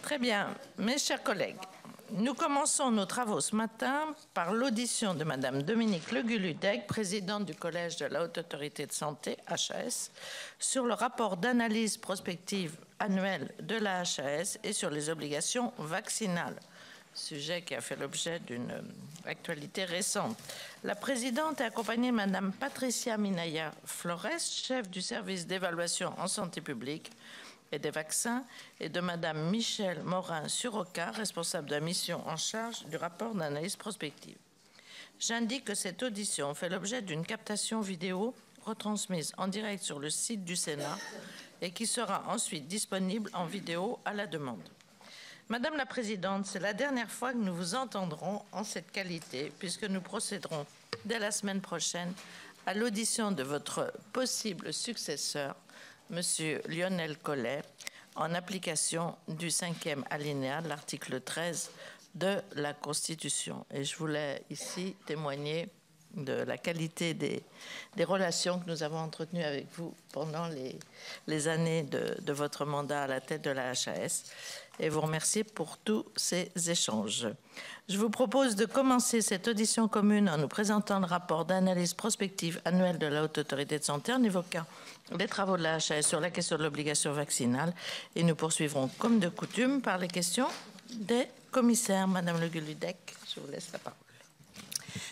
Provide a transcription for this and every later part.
Très bien. Mes chers collègues, nous commençons nos travaux ce matin par l'audition de Madame Dominique Legulu-Degge, présidente du Collège de la Haute Autorité de Santé, HAS, sur le rapport d'analyse prospective annuelle de la HAS et sur les obligations vaccinales, sujet qui a fait l'objet d'une actualité récente. La présidente est accompagnée de Madame Patricia Minaya Flores, chef du service d'évaluation en santé publique et des vaccins, et de Madame Michèle Morin-Suroca, responsable de la mission en charge du rapport d'analyse prospective. J'indique que cette audition fait l'objet d'une captation vidéo retransmise en direct sur le site du Sénat et qui sera ensuite disponible en vidéo à la demande. Madame la Présidente, c'est la dernière fois que nous vous entendrons en cette qualité, puisque nous procéderons dès la semaine prochaine à l'audition de votre possible successeur, Monsieur Lionel Collet, en application du 5e alinéa de l'article 13 de la Constitution. Et je voulais ici témoigner de la qualité des relations que nous avons entretenues avec vous pendant les années de votre mandat à la tête de la HAS et vous remercier pour tous ces échanges. Je vous propose de commencer cette audition commune en nous présentant le rapport d'analyse prospective annuelle de la Haute Autorité de Santé en évoquant les travaux de la HAS sur la question de l'obligation vaccinale et nous poursuivrons comme de coutume par les questions des commissaires. Madame Legulu-Degge, je vous laisse la parole.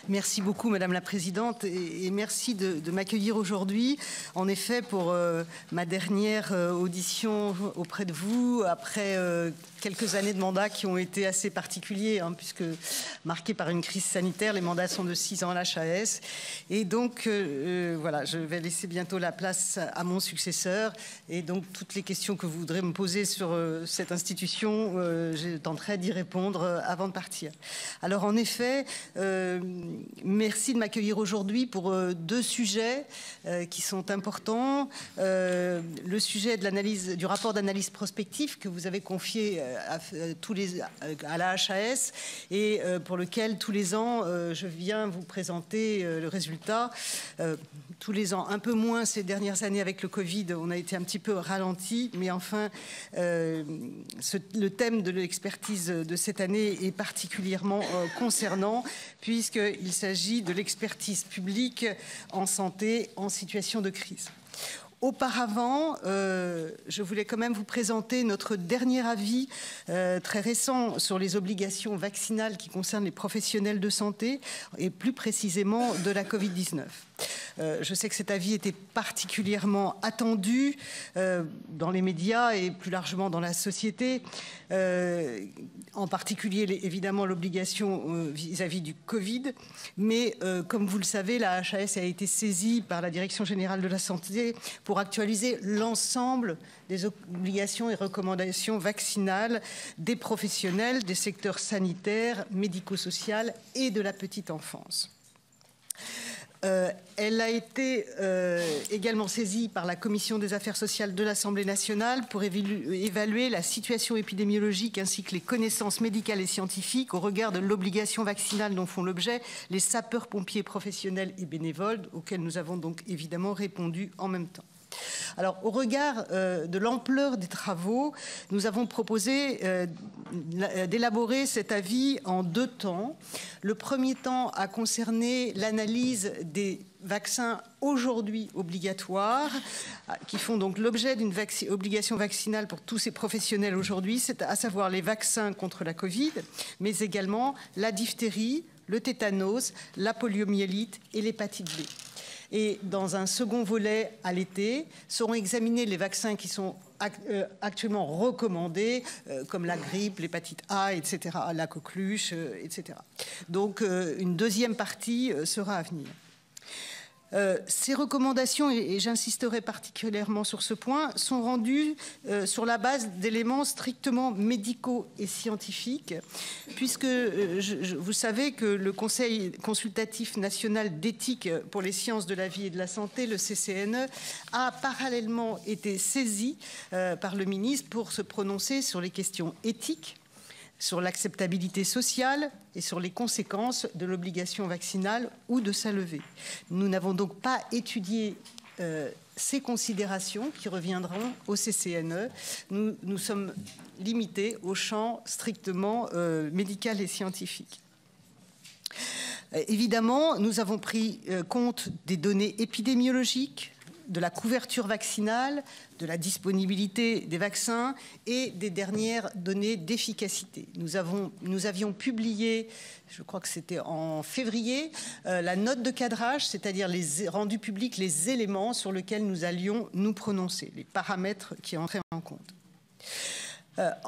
Merci beaucoup, Madame la Présidente, et merci de m'accueillir aujourd'hui. En effet, pour ma dernière audition auprès de vous, après quelques années de mandat qui ont été assez particuliers, puisque marqués par une crise sanitaire, les mandats sont de 6 ans à l'HAS. Et donc, voilà, je vais laisser bientôt la place à mon successeur. Et donc, toutes les questions que vous voudrez me poser sur cette institution, je tenterai d'y répondre avant de partir. Alors, en effet, merci de m'accueillir aujourd'hui pour deux sujets qui sont importants. Le sujet de l'analyse, du rapport d'analyse prospective que vous avez confié à la HAS et pour lequel tous les ans je viens vous présenter le résultat. Tous les ans, un peu moins ces dernières années avec le Covid, on a été un petit peu ralenti, mais enfin le thème de l'expertise de cette année est particulièrement concernant puisqu'il s'agit de l'expertise publique en santé en situation de crise. Auparavant, je voulais quand même vous présenter notre dernier avis très récent sur les obligations vaccinales qui concernent les professionnels de santé et plus précisément de la Covid-19. Je sais que cet avis était particulièrement attendu dans les médias et plus largement dans la société, en particulier évidemment l'obligation vis-à-vis du Covid. Mais comme vous le savez, la HAS a été saisie par la Direction générale de la santé pour actualiser l'ensemble des obligations et recommandations vaccinales des professionnels des secteurs sanitaires, médico-social et de la petite enfance. Elle a été également saisie par la Commission des affaires sociales de l'Assemblée nationale pour évaluer la situation épidémiologique ainsi que les connaissances médicales et scientifiques au regard de l'obligation vaccinale dont font l'objet les sapeurs-pompiers professionnels et bénévoles, auxquels nous avons donc évidemment répondu en même temps. Alors, au regard de l'ampleur des travaux, nous avons proposé d'élaborer cet avis en deux temps. Le premier temps a concerné l'analyse des vaccins aujourd'hui obligatoires, qui font donc l'objet d'une obligation vaccinale pour tous ces professionnels aujourd'hui, c'est à savoir les vaccins contre la Covid, mais également la diphtérie, le tétanos, la poliomyélite et l'hépatite B. Et dans un second volet à l'été, seront examinés les vaccins qui sont actuellement recommandés, comme la grippe, l'hépatite A, etc., la coqueluche, etc. Donc, une deuxième partie sera à venir. Ces recommandations, et j'insisterai particulièrement sur ce point, sont rendues sur la base d'éléments strictement médicaux et scientifiques, puisque vous savez que le Conseil consultatif national d'éthique pour les sciences de la vie et de la santé, le CCNE, a parallèlement été saisi par le ministre pour se prononcer sur les questions éthiques, sur l'acceptabilité sociale et sur les conséquences de l'obligation vaccinale ou de sa levée. Nous n'avons donc pas étudié ces considérations qui reviendront au CCNE. Nous sommes limités au champ strictement médical et scientifique. Évidemment, nous avons pris compte des données épidémiologiques, de la couverture vaccinale, de la disponibilité des vaccins et des dernières données d'efficacité. Nous avions publié, je crois que c'était en février, la note de cadrage, c'est-à-dire rendu public les éléments sur lesquels nous allions nous prononcer, les paramètres qui entraient en compte.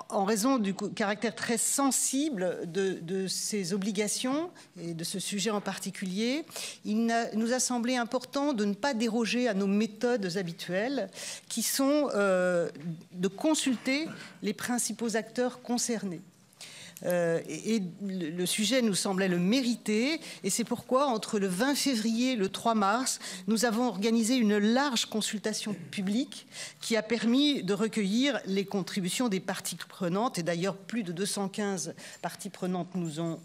En raison du caractère très sensible de ces obligations et de ce sujet en particulier, il nous a semblé important de ne pas déroger à nos méthodes habituelles qui sont de consulter les principaux acteurs concernés. Et le sujet nous semblait le mériter, et c'est pourquoi, entre le 20 février et le 3 mars, nous avons organisé une large consultation publique qui a permis de recueillir les contributions des parties prenantes, et d'ailleurs plus de 215 parties prenantes nous ont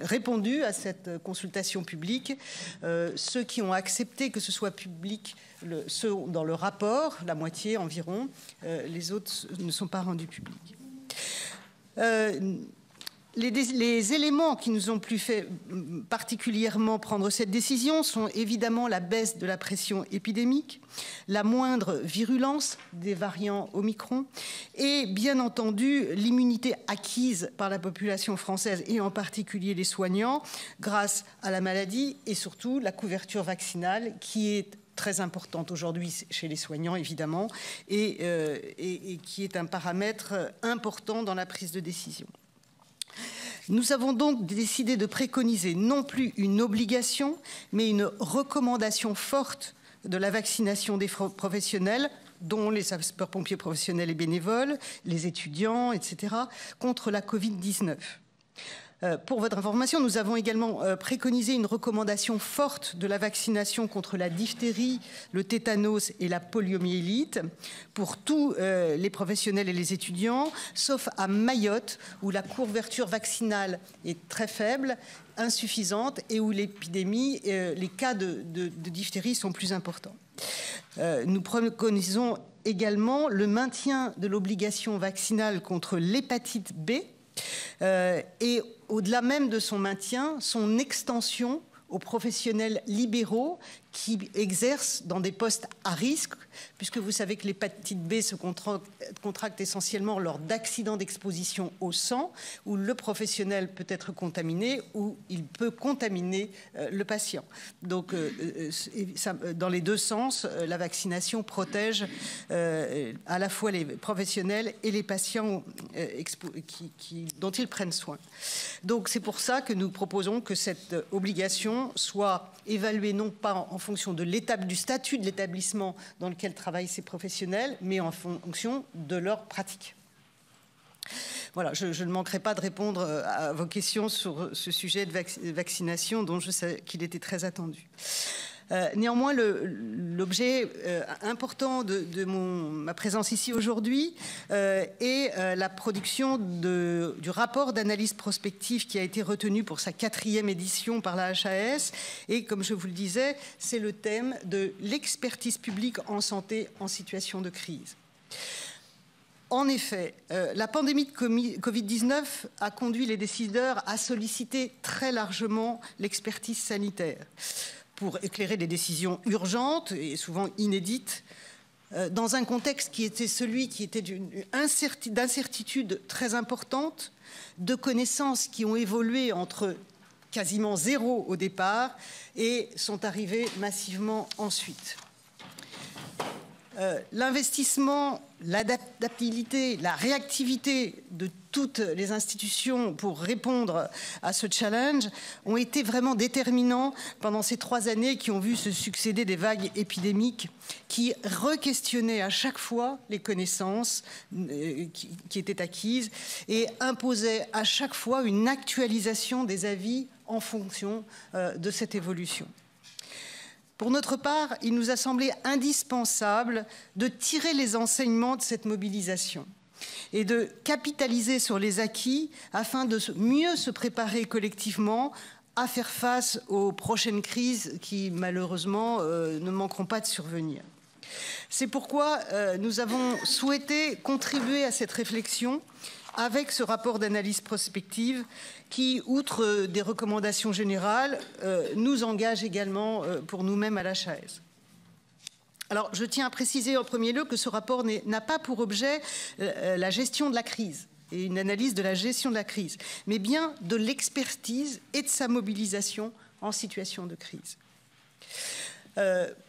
répondu à cette consultation publique. Ceux qui ont accepté que ce soit public, ceux dans le rapport, la moitié environ, les autres ne sont pas rendus publics. Les éléments qui nous ont fait particulièrement prendre cette décision sont évidemment la baisse de la pression épidémique, la moindre virulence des variants Omicron et bien entendu l'immunité acquise par la population française et en particulier les soignants grâce à la maladie et surtout la couverture vaccinale qui est très importante aujourd'hui chez les soignants, évidemment, et qui est un paramètre important dans la prise de décision. Nous avons donc décidé de préconiser non plus une obligation, mais une recommandation forte de la vaccination des professionnels, dont les sapeurs-pompiers professionnels et bénévoles, les étudiants, etc., contre la Covid-19. Pour votre information, nous avons également préconisé une recommandation forte de la vaccination contre la diphtérie, le tétanos et la poliomyélite pour tous les professionnels et les étudiants, sauf à Mayotte, où la couverture vaccinale est très faible, insuffisante et où l'épidémie, les cas de diphtérie sont plus importants. Nous préconisons également le maintien de l'obligation vaccinale contre l'hépatite B, et au-delà même de son maintien, son extension aux professionnels libéraux qui exercent dans des postes à risque, puisque vous savez que l'hépatite B se contracte essentiellement lors d'accidents d'exposition au sang, où le professionnel peut être contaminé ou il peut contaminer le patient. Donc, dans les deux sens, la vaccination protège à la fois les professionnels et les patients dont ils prennent soin. Donc, c'est pour ça que nous proposons que cette obligation soit évaluée non pas en fonction de l'étape du statut de l'établissement dans lequel travaillent ces professionnels, mais en fonction de leur pratique. Voilà, je ne manquerai pas de répondre à vos questions sur ce sujet de vaccination dont je sais qu'il était très attendu. Néanmoins, l'objet important de ma présence ici aujourd'hui est la production du rapport d'analyse prospective qui a été retenu pour sa 4e édition par la HAS. Et comme je vous le disais, c'est le thème de l'expertise publique en santé en situation de crise. En effet, la pandémie de Covid-19 a conduit les décideurs à solliciter très largement l'expertise sanitaire pour éclairer des décisions urgentes et souvent inédites, dans un contexte qui était celui qui était d'incertitude très importante, de connaissances qui ont évolué entre quasiment zéro au départ et sont arrivées massivement ensuite. L'investissement, l'adaptabilité, la réactivité de toutes les institutions pour répondre à ce challenge ont été vraiment déterminants pendant ces 3 années qui ont vu se succéder des vagues épidémiques qui re-questionnaient à chaque fois les connaissances qui étaient acquises et imposaient à chaque fois une actualisation des avis en fonction de cette évolution. Pour notre part, il nous a semblé indispensable de tirer les enseignements de cette mobilisation et de capitaliser sur les acquis afin de mieux se préparer collectivement à faire face aux prochaines crises qui, malheureusement, ne manqueront pas de survenir. C'est pourquoi nous avons souhaité contribuer à cette réflexion avec ce rapport d'analyse prospective qui, outre des recommandations générales, nous engage également pour nous-mêmes à l'HAS. Alors, je tiens à préciser en premier lieu que ce rapport n'a pas pour objet la gestion de la crise et une analyse de la gestion de la crise, mais bien de l'expertise et de sa mobilisation en situation de crise.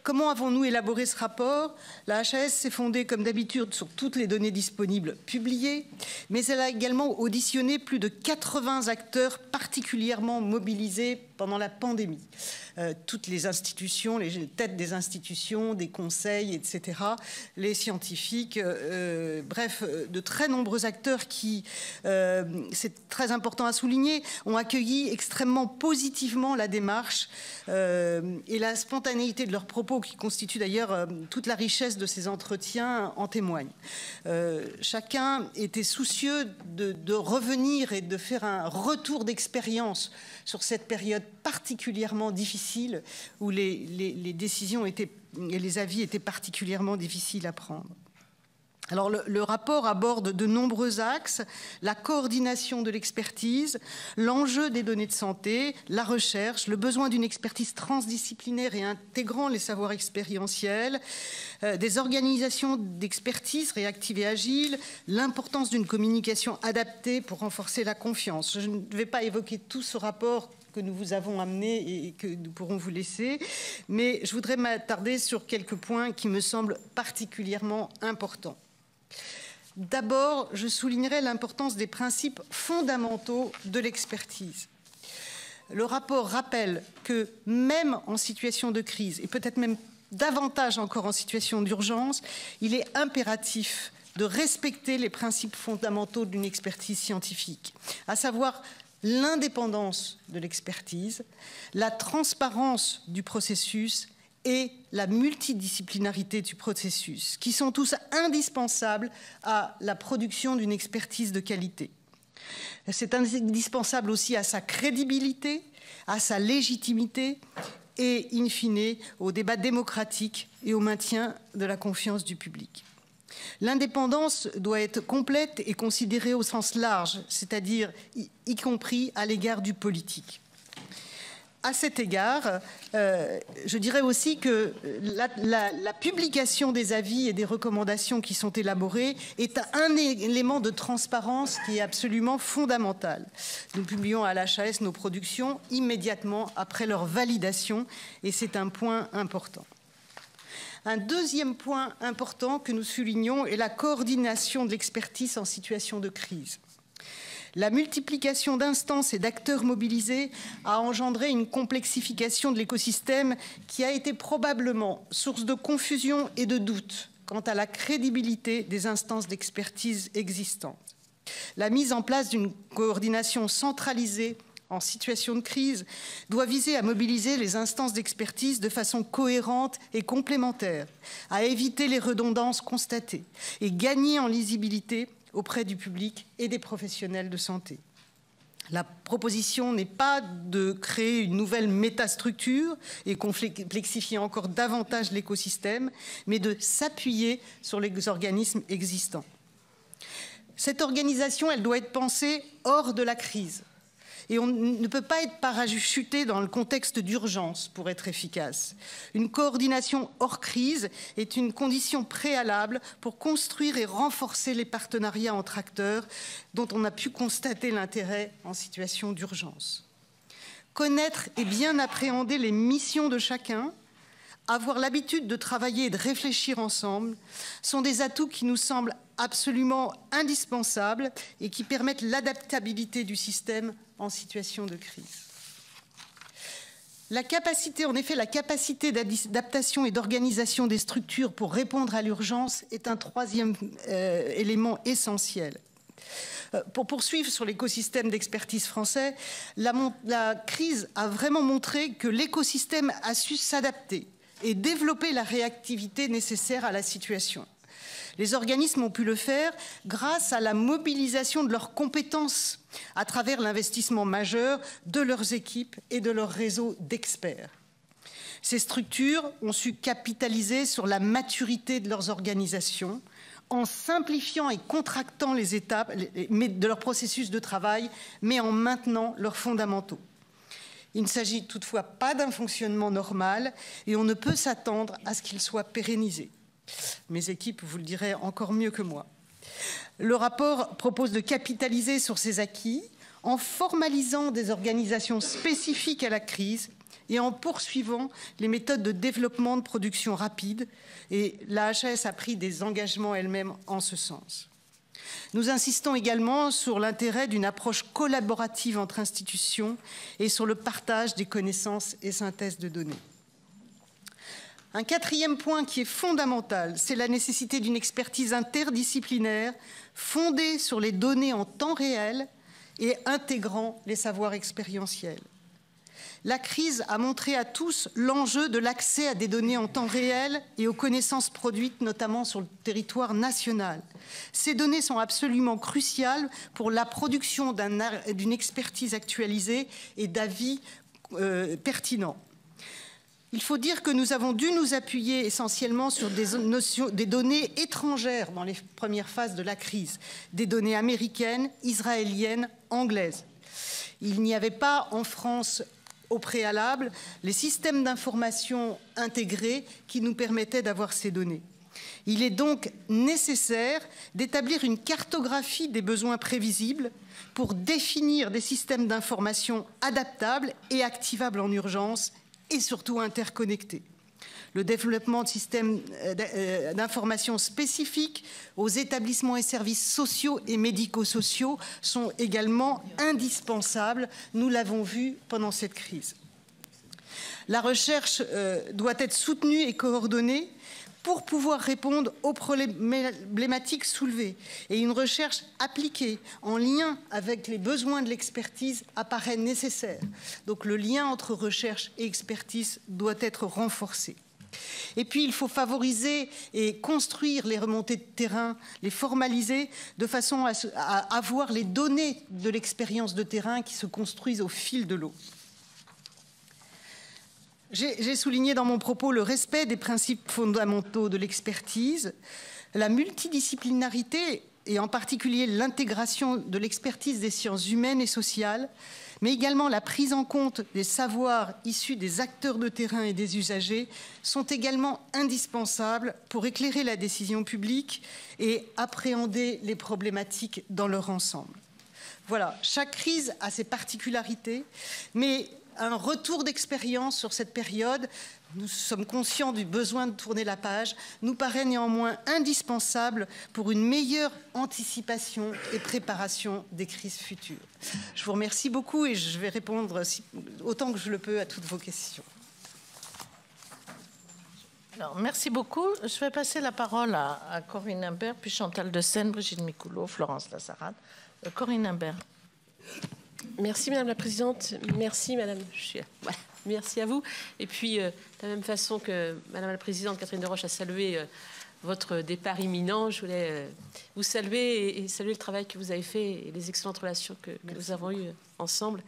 Comment avons-nous élaboré ce rapport? La HAS s'est fondée, comme d'habitude, sur toutes les données disponibles publiées, mais elle a également auditionné plus de 80 acteurs particulièrement mobilisés pendant la pandémie. Toutes les institutions, les têtes des institutions, des conseils, etc., les scientifiques, bref, de très nombreux acteurs qui, c'est très important à souligner, ont accueilli extrêmement positivement la démarche et la spontanéité de leurs propos, qui constitue d'ailleurs toute la richesse de ces entretiens, en témoigne. Chacun était soucieux de revenir et de faire un retour d'expérience sur cette période particulièrement difficile où les décisions et les avis étaient particulièrement difficiles à prendre. Alors, le rapport aborde de nombreux axes: la coordination de l'expertise, l'enjeu des données de santé, la recherche, le besoin d'une expertise transdisciplinaire et intégrant les savoirs expérientiels, des organisations d'expertise réactives et agiles, l'importance d'une communication adaptée pour renforcer la confiance. Je ne vais pas évoquer tout ce rapport que nous vous avons amené et que nous pourrons vous laisser, mais je voudrais m'attarder sur quelques points qui me semblent particulièrement importants. D'abord, je soulignerai l'importance des principes fondamentaux de l'expertise. Le rapport rappelle que même en situation de crise, et peut-être même davantage encore en situation d'urgence, il est impératif de respecter les principes fondamentaux d'une expertise scientifique, à savoir l'indépendance de l'expertise, la transparence du processus et la multidisciplinarité du processus, qui sont tous indispensables à la production d'une expertise de qualité. C'est indispensable aussi à sa crédibilité, à sa légitimité et, in fine, au débat démocratique et au maintien de la confiance du public. L'indépendance doit être complète et considérée au sens large, c'est-à-dire y compris à l'égard du politique. À cet égard, je dirais aussi que la publication des avis et des recommandations qui sont élaborées est un élément de transparence qui est absolument fondamental. Nous publions à l'HAS nos productions immédiatement après leur validation et c'est un point important. Un deuxième point important que nous soulignons est la coordination de l'expertise en situation de crise. La multiplication d'instances et d'acteurs mobilisés a engendré une complexification de l'écosystème qui a été probablement source de confusion et de doute quant à la crédibilité des instances d'expertise existantes. La mise en place d'une coordination centralisée en situation de crise doit viser à mobiliser les instances d'expertise de façon cohérente et complémentaire, à éviter les redondances constatées et gagner en lisibilité auprès du public et des professionnels de santé. La proposition n'est pas de créer une nouvelle métastructure et complexifier encore davantage l'écosystème, mais de s'appuyer sur les organismes existants. Cette organisation, elle doit être pensée hors de la crise. Et on ne peut pas être parachuté dans le contexte d'urgence pour être efficace. Une coordination hors crise est une condition préalable pour construire et renforcer les partenariats entre acteurs dont on a pu constater l'intérêt en situation d'urgence. Connaître et bien appréhender les missions de chacun, avoir l'habitude de travailler et de réfléchir ensemble sont des atouts qui nous semblent absolument indispensables et qui permettent l'adaptabilité du système en situation de crise. La capacité d'adaptation et d'organisation des structures pour répondre à l'urgence est un troisième élément essentiel. Pour poursuivre sur l'écosystème d'expertise français, la crise a vraiment montré que l'écosystème a su s'adapter et développer la réactivité nécessaire à la situation. Les organismes ont pu le faire grâce à la mobilisation de leurs compétences à travers l'investissement majeur de leurs équipes et de leur réseau d'experts. Ces structures ont su capitaliser sur la maturité de leurs organisations en simplifiant et contractant les étapes de leur processus de travail, mais en maintenant leurs fondamentaux. Il ne s'agit toutefois pas d'un fonctionnement normal et on ne peut s'attendre à ce qu'il soit pérennisé. Mes équipes vous le diraient encore mieux que moi. Le rapport propose de capitaliser sur ces acquis en formalisant des organisations spécifiques à la crise et en poursuivant les méthodes de développement de production rapide. Et la HAS a pris des engagements elle-même en ce sens. Nous insistons également sur l'intérêt d'une approche collaborative entre institutions et sur le partage des connaissances et synthèse de données. Un quatrième point qui est fondamental, c'est la nécessité d'une expertise interdisciplinaire fondée sur les données en temps réel et intégrant les savoirs expérientiels. La crise a montré à tous l'enjeu de l'accès à des données en temps réel et aux connaissances produites, notamment sur le territoire national. Ces données sont absolument cruciales pour la production d'une expertise actualisée et d'avis pertinents. Il faut dire que nous avons dû nous appuyer essentiellement sur des données étrangères dans les premières phases de la crise, des données américaines, israéliennes, anglaises. Il n'y avait pas en France au préalable les systèmes d'information intégrés qui nous permettaient d'avoir ces données. Il est donc nécessaire d'établir une cartographie des besoins prévisibles pour définir des systèmes d'information adaptables et activables en urgence et surtout interconnectés. Le développement de systèmes d'information spécifiques aux établissements et services sociaux et médico-sociaux sont également indispensables. Nous l'avons vu pendant cette crise. La recherche doit être soutenue et coordonnée pour pouvoir répondre aux problématiques soulevées. Et une recherche appliquée en lien avec les besoins de l'expertise apparaît nécessaire. Donc le lien entre recherche et expertise doit être renforcé. Et puis, il faut favoriser et construire les remontées de terrain, les formaliser de façon à avoir les données de l'expérience de terrain qui se construisent au fil de l'eau. J'ai souligné dans mon propos le respect des principes fondamentaux de l'expertise, la multidisciplinarité et en particulier l'intégration de l'expertise des sciences humaines et sociales, mais également la prise en compte des savoirs issus des acteurs de terrain et des usagers sont également indispensables pour éclairer la décision publique et appréhender les problématiques dans leur ensemble. Voilà, chaque crise a ses particularités, mais un retour d'expérience sur cette période, nous sommes conscients du besoin de tourner la page, nous paraît néanmoins indispensable pour une meilleure anticipation et préparation des crises futures. Je vous remercie beaucoup et je vais répondre autant que je le peux à toutes vos questions. Alors, merci beaucoup. Je vais passer la parole à Corinne Imbert, puis Chantal de Seine, Brigitte Micoulot, Florence Lassarade. Corinne Imbert. Merci Madame la Présidente, merci Madame, voilà. Merci à vous. Et puis, de la même façon que Madame la Présidente Catherine Deroche a salué votre départ imminent, je voulais vous saluer et saluer le travail que vous avez fait et les excellentes relations que nous avons eues ensemble.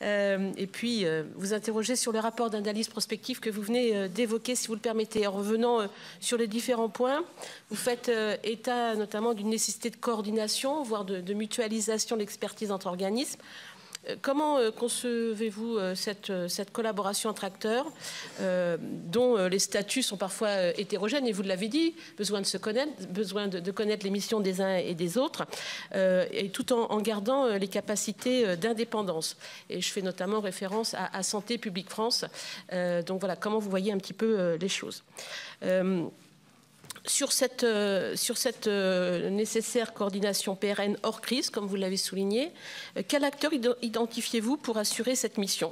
Et puis, vous interroger sur le rapport d'analyse prospective que vous venez d'évoquer, si vous le permettez. En revenant sur les différents points, vous faites état notamment d'une nécessité de coordination, voire de mutualisation de l'expertise entre organismes. Comment concevez-vous cette collaboration entre acteurs dont les statuts sont parfois hétérogènes, et vous l'avez dit, besoin de se connaître, besoin de connaître les missions des uns et des autres, et tout en gardant les capacités d'indépendance. Et je fais notamment référence à Santé publique France. Donc voilà, comment vous voyez un petit peu les choses. Sur cette nécessaire coordination pérenne hors crise, comme vous l'avez souligné, quel acteur identifiez-vous pour assurer cette mission?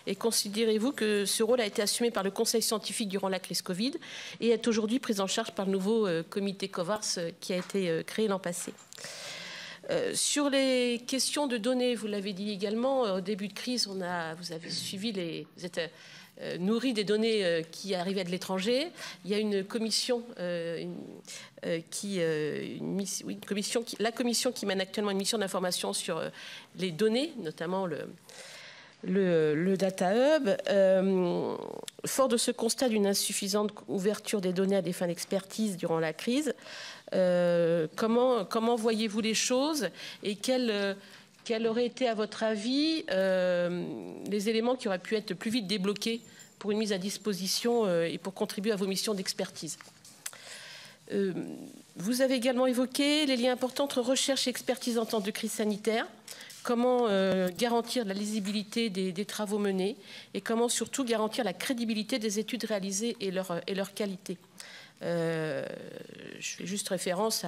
Et considérez-vous que ce rôle a été assumé par le Conseil scientifique durant la crise Covid et est aujourd'hui pris en charge par le nouveau comité COVARS qui a été créé l'an passé? Sur les questions de données, vous l'avez dit également, au début de crise, vous avez suivi vous êtes nourri des données qui arrivaient de l'étranger. Il y a une commission, la commission qui mène actuellement une mission d'information sur les données, notamment le Data Hub. Fort de ce constat d'une insuffisante ouverture des données à des fins d'expertise durant la crise, comment voyez-vous les choses et quels auraient été, à votre avis, les éléments qui auraient pu être plus vite débloqués pour une mise à disposition et pour contribuer à vos missions d'expertise? Vous avez également évoqué les liens importants entre recherche et expertise en temps de crise sanitaire. Comment garantir la lisibilité des travaux menés et comment surtout garantir la crédibilité des études réalisées et leur qualité. Je fais juste référence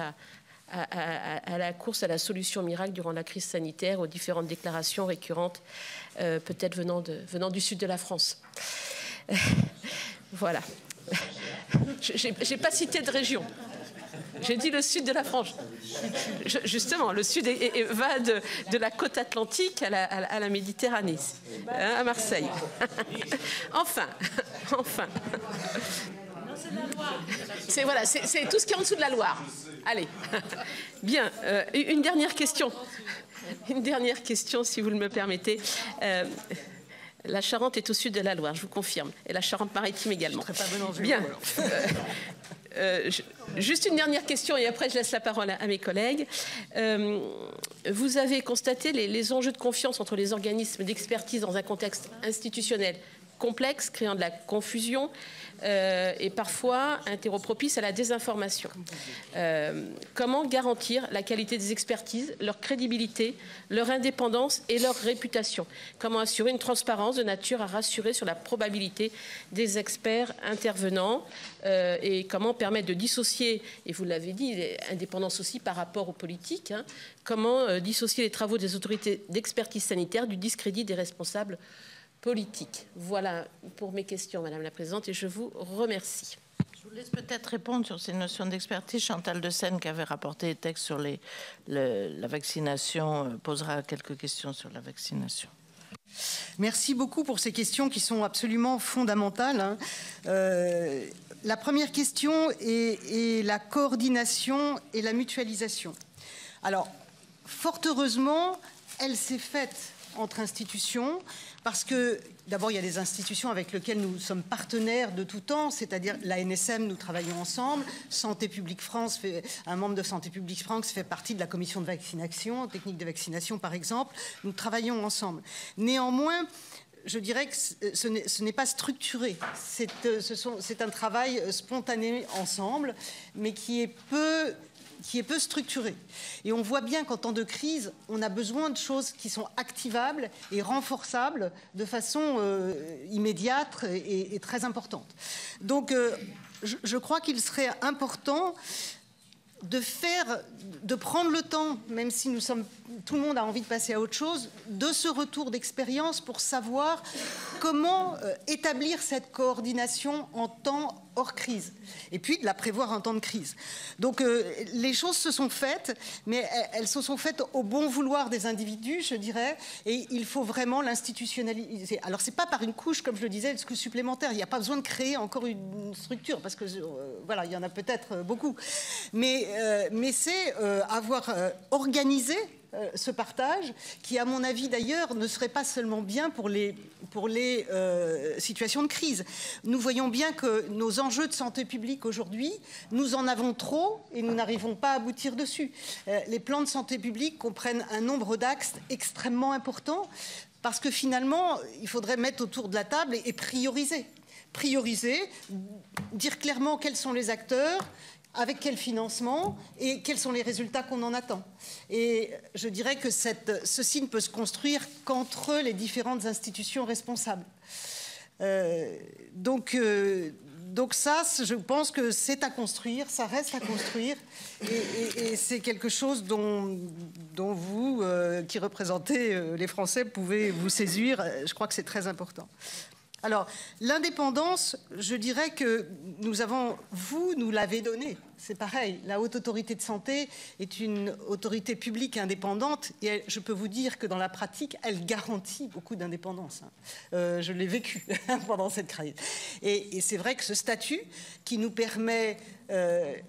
à la course à la solution miracle durant la crise sanitaire, aux différentes déclarations récurrentes, peut-être venant du sud de la France. Voilà. Je n'ai pas cité de région. J'ai dit le sud de la France. Justement, le sud va de la côte atlantique à la Méditerranée, à Marseille. Enfin. C'est tout ce qui est en dessous de la Loire. Allez. Bien. Une dernière question. Une dernière question, si vous me permettez. La Charente est au sud de la Loire, je vous confirme. Et la Charente-Maritime également. Je ne serais pas bonne en vélo, bien. Alors. Juste une dernière question et après je laisse la parole à mes collègues. Vous avez constaté les enjeux de confiance entre les organismes d'expertise dans un contexte institutionnel complexe, créant de la confusion et parfois un terreau propice à la désinformation. Comment garantir la qualité des expertises, leur crédibilité, leur indépendance et leur réputation? Comment assurer une transparence de nature à rassurer sur la probabilité des experts intervenants et comment permettre de dissocier, et vous l'avez dit, indépendance aussi par rapport aux politiques, comment dissocier les travaux des autorités d'expertise sanitaire du discrédit des responsables politique. Voilà pour mes questions, Madame la Présidente, et je vous remercie. Je vous laisse peut-être répondre sur ces notions d'expertise. Chantal de Seine, qui avait rapporté les textes sur la vaccination, posera quelques questions sur la vaccination. Merci beaucoup pour ces questions qui sont absolument fondamentales. La première question est la coordination et la mutualisation. Alors, fort heureusement, elle s'est faite entre institutions, parce que d'abord il y a des institutions avec lesquelles nous sommes partenaires de tout temps, c'est-à-dire l'ANSM, nous travaillons ensemble, Santé publique France, un membre de Santé publique France fait partie de la commission de vaccination, technique de vaccination par exemple, nous travaillons ensemble. Néanmoins, je dirais que ce n'est pas structuré, c'est un travail spontané ensemble, mais qui est peu structuré. Et on voit bien qu'en temps de crise, on a besoin de choses qui sont activables et renforçables de façon immédiate et très importante. Donc, je crois qu'il serait important de prendre le temps, même si tout le monde a envie de passer à autre chose, de ce retour d'expérience pour savoir comment établir cette coordination en temps hors crise, et puis de la prévoir en temps de crise. Donc les choses se sont faites, mais elles se sont faites au bon vouloir des individus, je dirais, et il faut vraiment l'institutionnaliser. Alors c'est pas par une couche, comme je le disais, une couche supplémentaire, il n'y a pas besoin de créer encore une structure, parce que voilà, il y en a peut-être beaucoup, mais c'est avoir organisé ce partage, qui, à mon avis d'ailleurs, ne serait pas seulement bien pour les situations de crise. Nous voyons bien que nos enjeux de santé publique aujourd'hui, nous en avons trop et nous n'arrivons pas à aboutir dessus. Les plans de santé publique comprennent un nombre d'axes extrêmement important, parce que finalement, il faudrait mettre autour de la table et prioriser. Prioriser, dire clairement quels sont les acteurs, avec quel financement et quels sont les résultats qu'on en attend. Et je dirais que ceci ne peut se construire qu'entre les différentes institutions responsables. Donc ça, je pense que c'est à construire, ça reste à construire, et c'est quelque chose dont vous, qui représentez les Français, pouvez vous saisir. Je crois que c'est très important. Alors, l'indépendance, je dirais que vous nous l'avez donnée. C'est pareil, la Haute Autorité de Santé est une autorité publique indépendante et je peux vous dire que dans la pratique, elle garantit beaucoup d'indépendance. Je l'ai vécu pendant cette crise. Et c'est vrai que ce statut qui nous permet,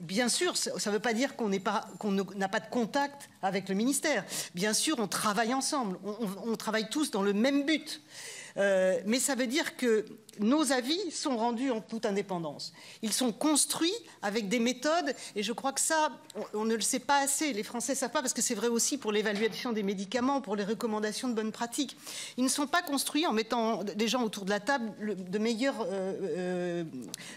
bien sûr, ça ne veut pas dire qu'on n'a pas de contact avec le ministère. Bien sûr, on travaille ensemble, on travaille tous dans le même but. Mais ça veut dire que nos avis sont rendus en toute indépendance. Ils sont construits avec des méthodes, et je crois que ça, on ne le sait pas assez. Les Français ne savent pas, parce que c'est vrai aussi pour l'évaluation des médicaments, pour les recommandations de bonnes pratiques. Ils ne sont pas construits en mettant des gens autour de la table, de meilleures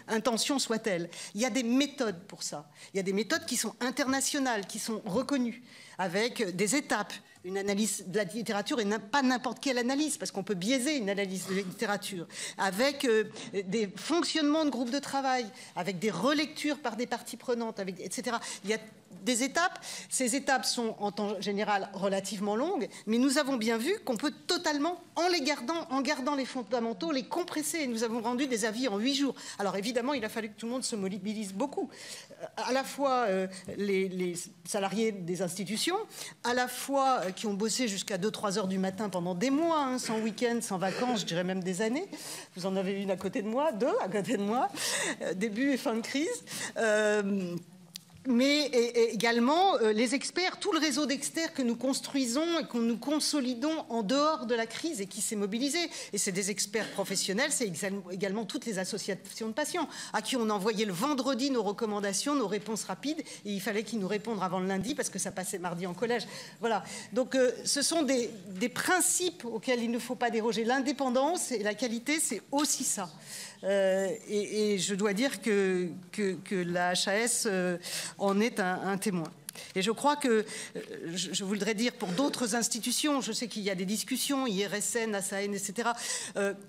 intentions soient-elles. Il y a des méthodes pour ça. Il y a des méthodes qui sont internationales, qui sont reconnues, avec des étapes. Une analyse de la littérature, et pas n'importe quelle analyse, parce qu'on peut biaiser une analyse de la littérature, avec des fonctionnements de groupes de travail, avec des relectures par des parties prenantes, etc. Il y a des étapes. Ces étapes sont en temps général relativement longues, mais nous avons bien vu qu'on peut totalement, en gardant les fondamentaux, les compresser. Et nous avons rendu des avis en 8 jours. Alors évidemment, il a fallu que tout le monde se mobilise beaucoup. À la fois les salariés des institutions, à la fois qui ont bossé jusqu'à 2-3 heures du matin pendant des mois, sans week-end, sans vacances, je dirais même des années. Vous en avez une à côté de moi, 2 à côté de moi, début et fin de crise. Mais également les experts, tout le réseau d'experts que nous construisons et que nous consolidons en dehors de la crise et qui s'est mobilisé. Et c'est des experts professionnels, c'est également toutes les associations de patients à qui on envoyait le vendredi nos recommandations, nos réponses rapides, et il fallait qu'ils nous répondent avant le lundi parce que ça passait mardi en collège. Voilà. Donc ce sont des principes auxquels il ne faut pas déroger. L'indépendance et la qualité, c'est aussi ça. Et je dois dire que la HAS en est un témoin. Et je crois que, je voudrais dire pour d'autres institutions, je sais qu'il y a des discussions, IRSN, ASAN, etc.,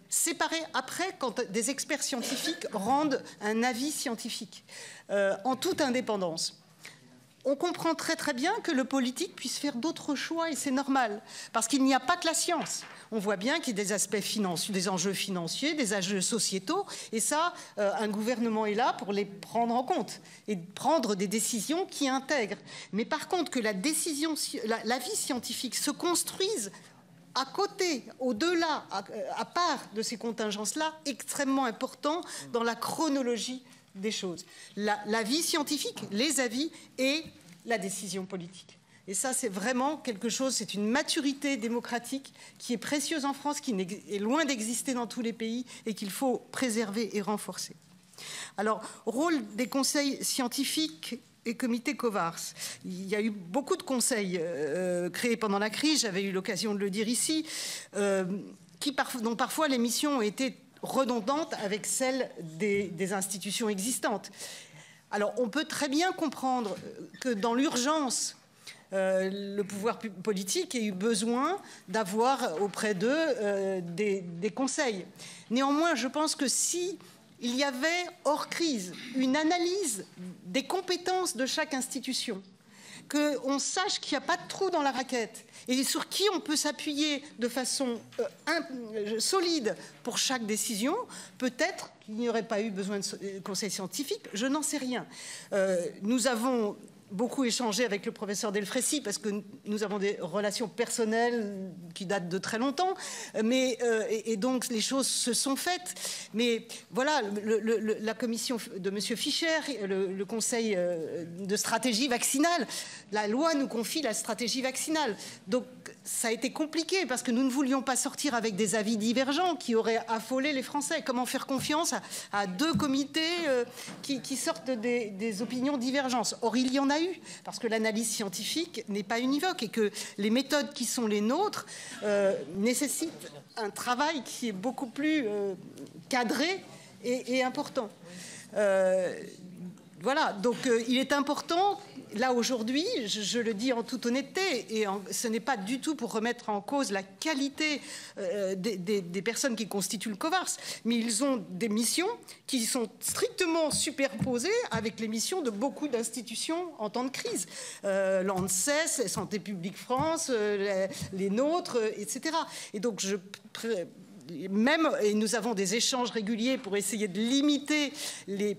séparer après quand des experts scientifiques rendent un avis scientifique, en toute indépendance. On comprend très très bien que le politique puisse faire d'autres choix et c'est normal, parce qu'il n'y a pas que la science. On voit bien qu'il y a des aspects financiers, des enjeux financiers, des enjeux sociétaux, et ça, un gouvernement est là pour les prendre en compte et prendre des décisions qui intègrent. Mais par contre, que l'avis scientifique se construise à côté, au-delà, à part de ces contingences-là, extrêmement important dans la chronologie des choses. L'avis scientifique, les avis et la décision politique. Et ça, c'est vraiment quelque chose, c'est une maturité démocratique qui est précieuse en France, qui est loin d'exister dans tous les pays et qu'il faut préserver et renforcer. Alors, rôle des conseils scientifiques et comités COVARS. Il y a eu beaucoup de conseils créés pendant la crise, j'avais eu l'occasion de le dire ici, dont parfois les missions ont été redondantes avec celles des institutions existantes. Alors, on peut très bien comprendre que dans l'urgence, le pouvoir politique ait eu besoin d'avoir auprès d'eux des conseils. Néanmoins, je pense que si il y avait, hors crise, une analyse des compétences de chaque institution, qu'on sache qu'il n'y a pas de trou dans la raquette et sur qui on peut s'appuyer de façon solide pour chaque décision, peut-être qu'il n'y aurait pas eu besoin de conseil scientifique, je n'en sais rien. Nous avons beaucoup échangé avec le professeur Delfraissy parce que nous avons des relations personnelles qui datent de très longtemps, mais, et donc les choses se sont faites. Mais voilà, la commission de M. Fischer, le conseil de stratégie vaccinale, la loi nous confie la stratégie vaccinale. Donc ça a été compliqué parce que nous ne voulions pas sortir avec des avis divergents qui auraient affolé les Français. Comment faire confiance à deux comités qui sortent des opinions divergentes? Or, il y en a eu, parce que l'analyse scientifique n'est pas univoque et que les méthodes qui sont les nôtres nécessitent un travail qui est beaucoup plus cadré et important. Voilà, donc il est important, là aujourd'hui, je le dis en toute honnêteté, et ce n'est pas du tout pour remettre en cause la qualité des personnes qui constituent le COVARS, mais ils ont des missions qui sont strictement superposées avec les missions de beaucoup d'institutions en temps de crise. L'ANSES, Santé publique France, les nôtres, etc. Et donc et nous avons des échanges réguliers pour essayer de limiter les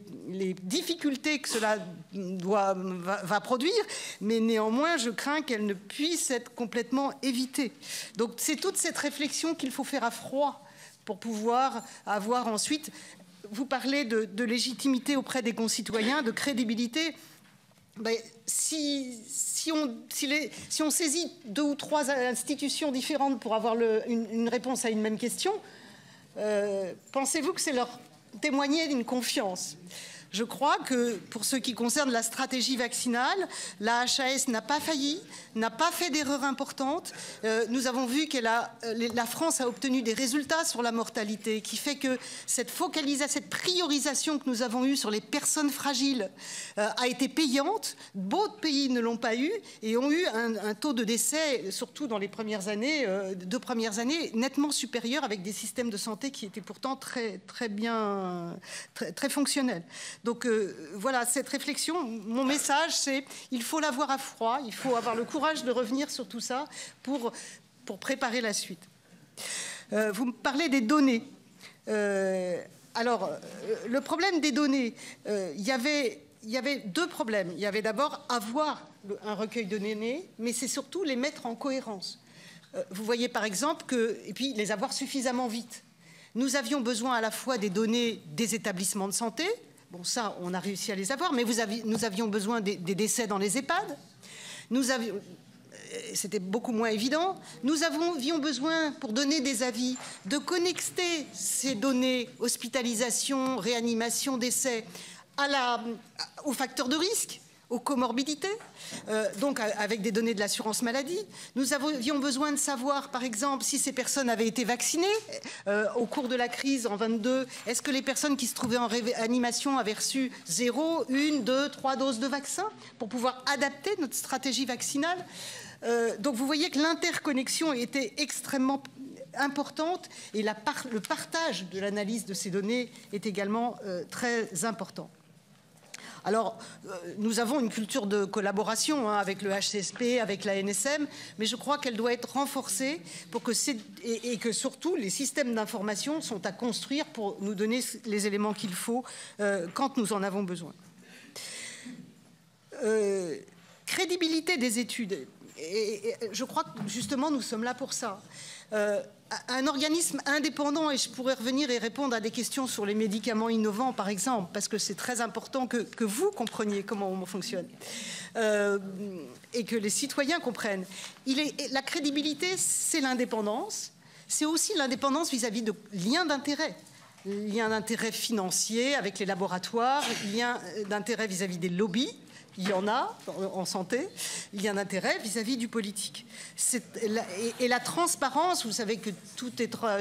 difficultés que cela va produire, mais néanmoins, je crains qu'elle ne puisse être complètement évitée. Donc, c'est toute cette réflexion qu'il faut faire à froid pour pouvoir avoir ensuite... Vous parlez de légitimité auprès des concitoyens, de crédibilité. Ben, si on saisit 2 ou 3 institutions différentes pour avoir une réponse à une même question, pensez-vous que c'est leur témoigner d'une confiance? Je crois que pour ce qui concerne la stratégie vaccinale, la HAS n'a pas failli, n'a pas fait d'erreur importante. Nous avons vu que la France a obtenu des résultats sur la mortalité, qui fait que cette priorisation que nous avons eue sur les personnes fragiles a été payante. D'autres pays ne l'ont pas eu et ont eu un taux de décès, surtout dans les premières années, 2 premières années, nettement supérieur, avec des systèmes de santé qui étaient pourtant très fonctionnels. Donc voilà, cette réflexion, mon message, c'est il faut l'avoir à froid, il faut avoir le courage de revenir sur tout ça pour préparer la suite. Vous me parlez des données. Alors, le problème des données, il y avait 2 problèmes. Il y avait d'abord avoir un recueil de données, mais c'est surtout les mettre en cohérence. Vous voyez par exemple et puis les avoir suffisamment vite. Nous avions besoin à la fois des données des établissements de santé. Bon, ça, on a réussi à les avoir, mais nous avions besoin des décès dans les EHPAD. C'était beaucoup moins évident. Nous avions besoin, pour donner des avis, de connecter ces données hospitalisation, réanimation, décès aux facteurs de risque, aux comorbidités, donc avec des données de l'assurance maladie. Nous avions besoin de savoir, par exemple, si ces personnes avaient été vaccinées au cours de la crise en 22. Est-ce que les personnes qui se trouvaient en réanimation avaient reçu 0, 1, 2, 3 doses de vaccin pour pouvoir adapter notre stratégie vaccinale? Donc vous voyez que l'interconnexion était extrêmement importante et le partage de l'analyse de ces données est également très important. Alors, nous avons une culture de collaboration avec le HCSP, avec la NSM, mais je crois qu'elle doit être renforcée pour que et que surtout les systèmes d'information sont à construire pour nous donner les éléments qu'il faut quand nous en avons besoin. Crédibilité des études. Et je crois que justement nous sommes là pour ça. Un organisme indépendant, et je pourrais revenir et répondre à des questions sur les médicaments innovants, par exemple, parce que c'est très important que vous compreniez comment on fonctionne et que les citoyens comprennent. La crédibilité, c'est l'indépendance. C'est aussi l'indépendance vis-à-vis de liens d'intérêt. Liens d'intérêt financiers avec les laboratoires, liens d'intérêt vis-à-vis des lobbies. Il y en a en santé, il y a un intérêt vis-à-vis du politique. Et la transparence, vous savez que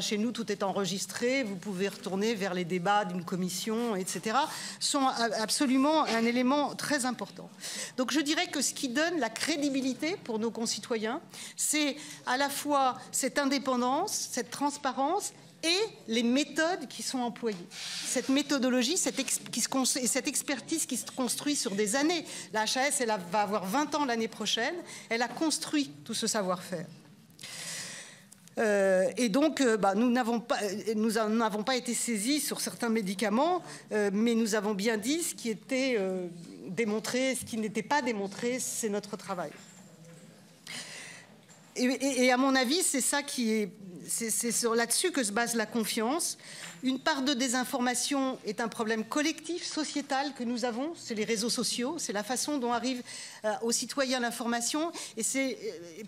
chez nous, tout est enregistré, vous pouvez retourner vers les débats d'une commission, etc., sont absolument un élément très important. Donc je dirais que ce qui donne la crédibilité pour nos concitoyens, c'est à la fois cette indépendance, cette transparence, et les méthodes qui sont employées. Cette méthodologie, cette expertise qui se construit sur des années. La HAS, elle va avoir 20 ans l'année prochaine. Elle a construit tout ce savoir-faire. Et donc, nous n'en avons pas été saisis sur certains médicaments, mais nous avons bien dit ce qui était démontré, ce qui n'était pas démontré, c'est notre travail. Et à mon avis, c'est ça c'est là-dessus que se base la confiance. Une part de désinformation est un problème collectif, sociétal que nous avons. C'est les réseaux sociaux, c'est la façon dont arrive aux citoyens l'information. Et c'est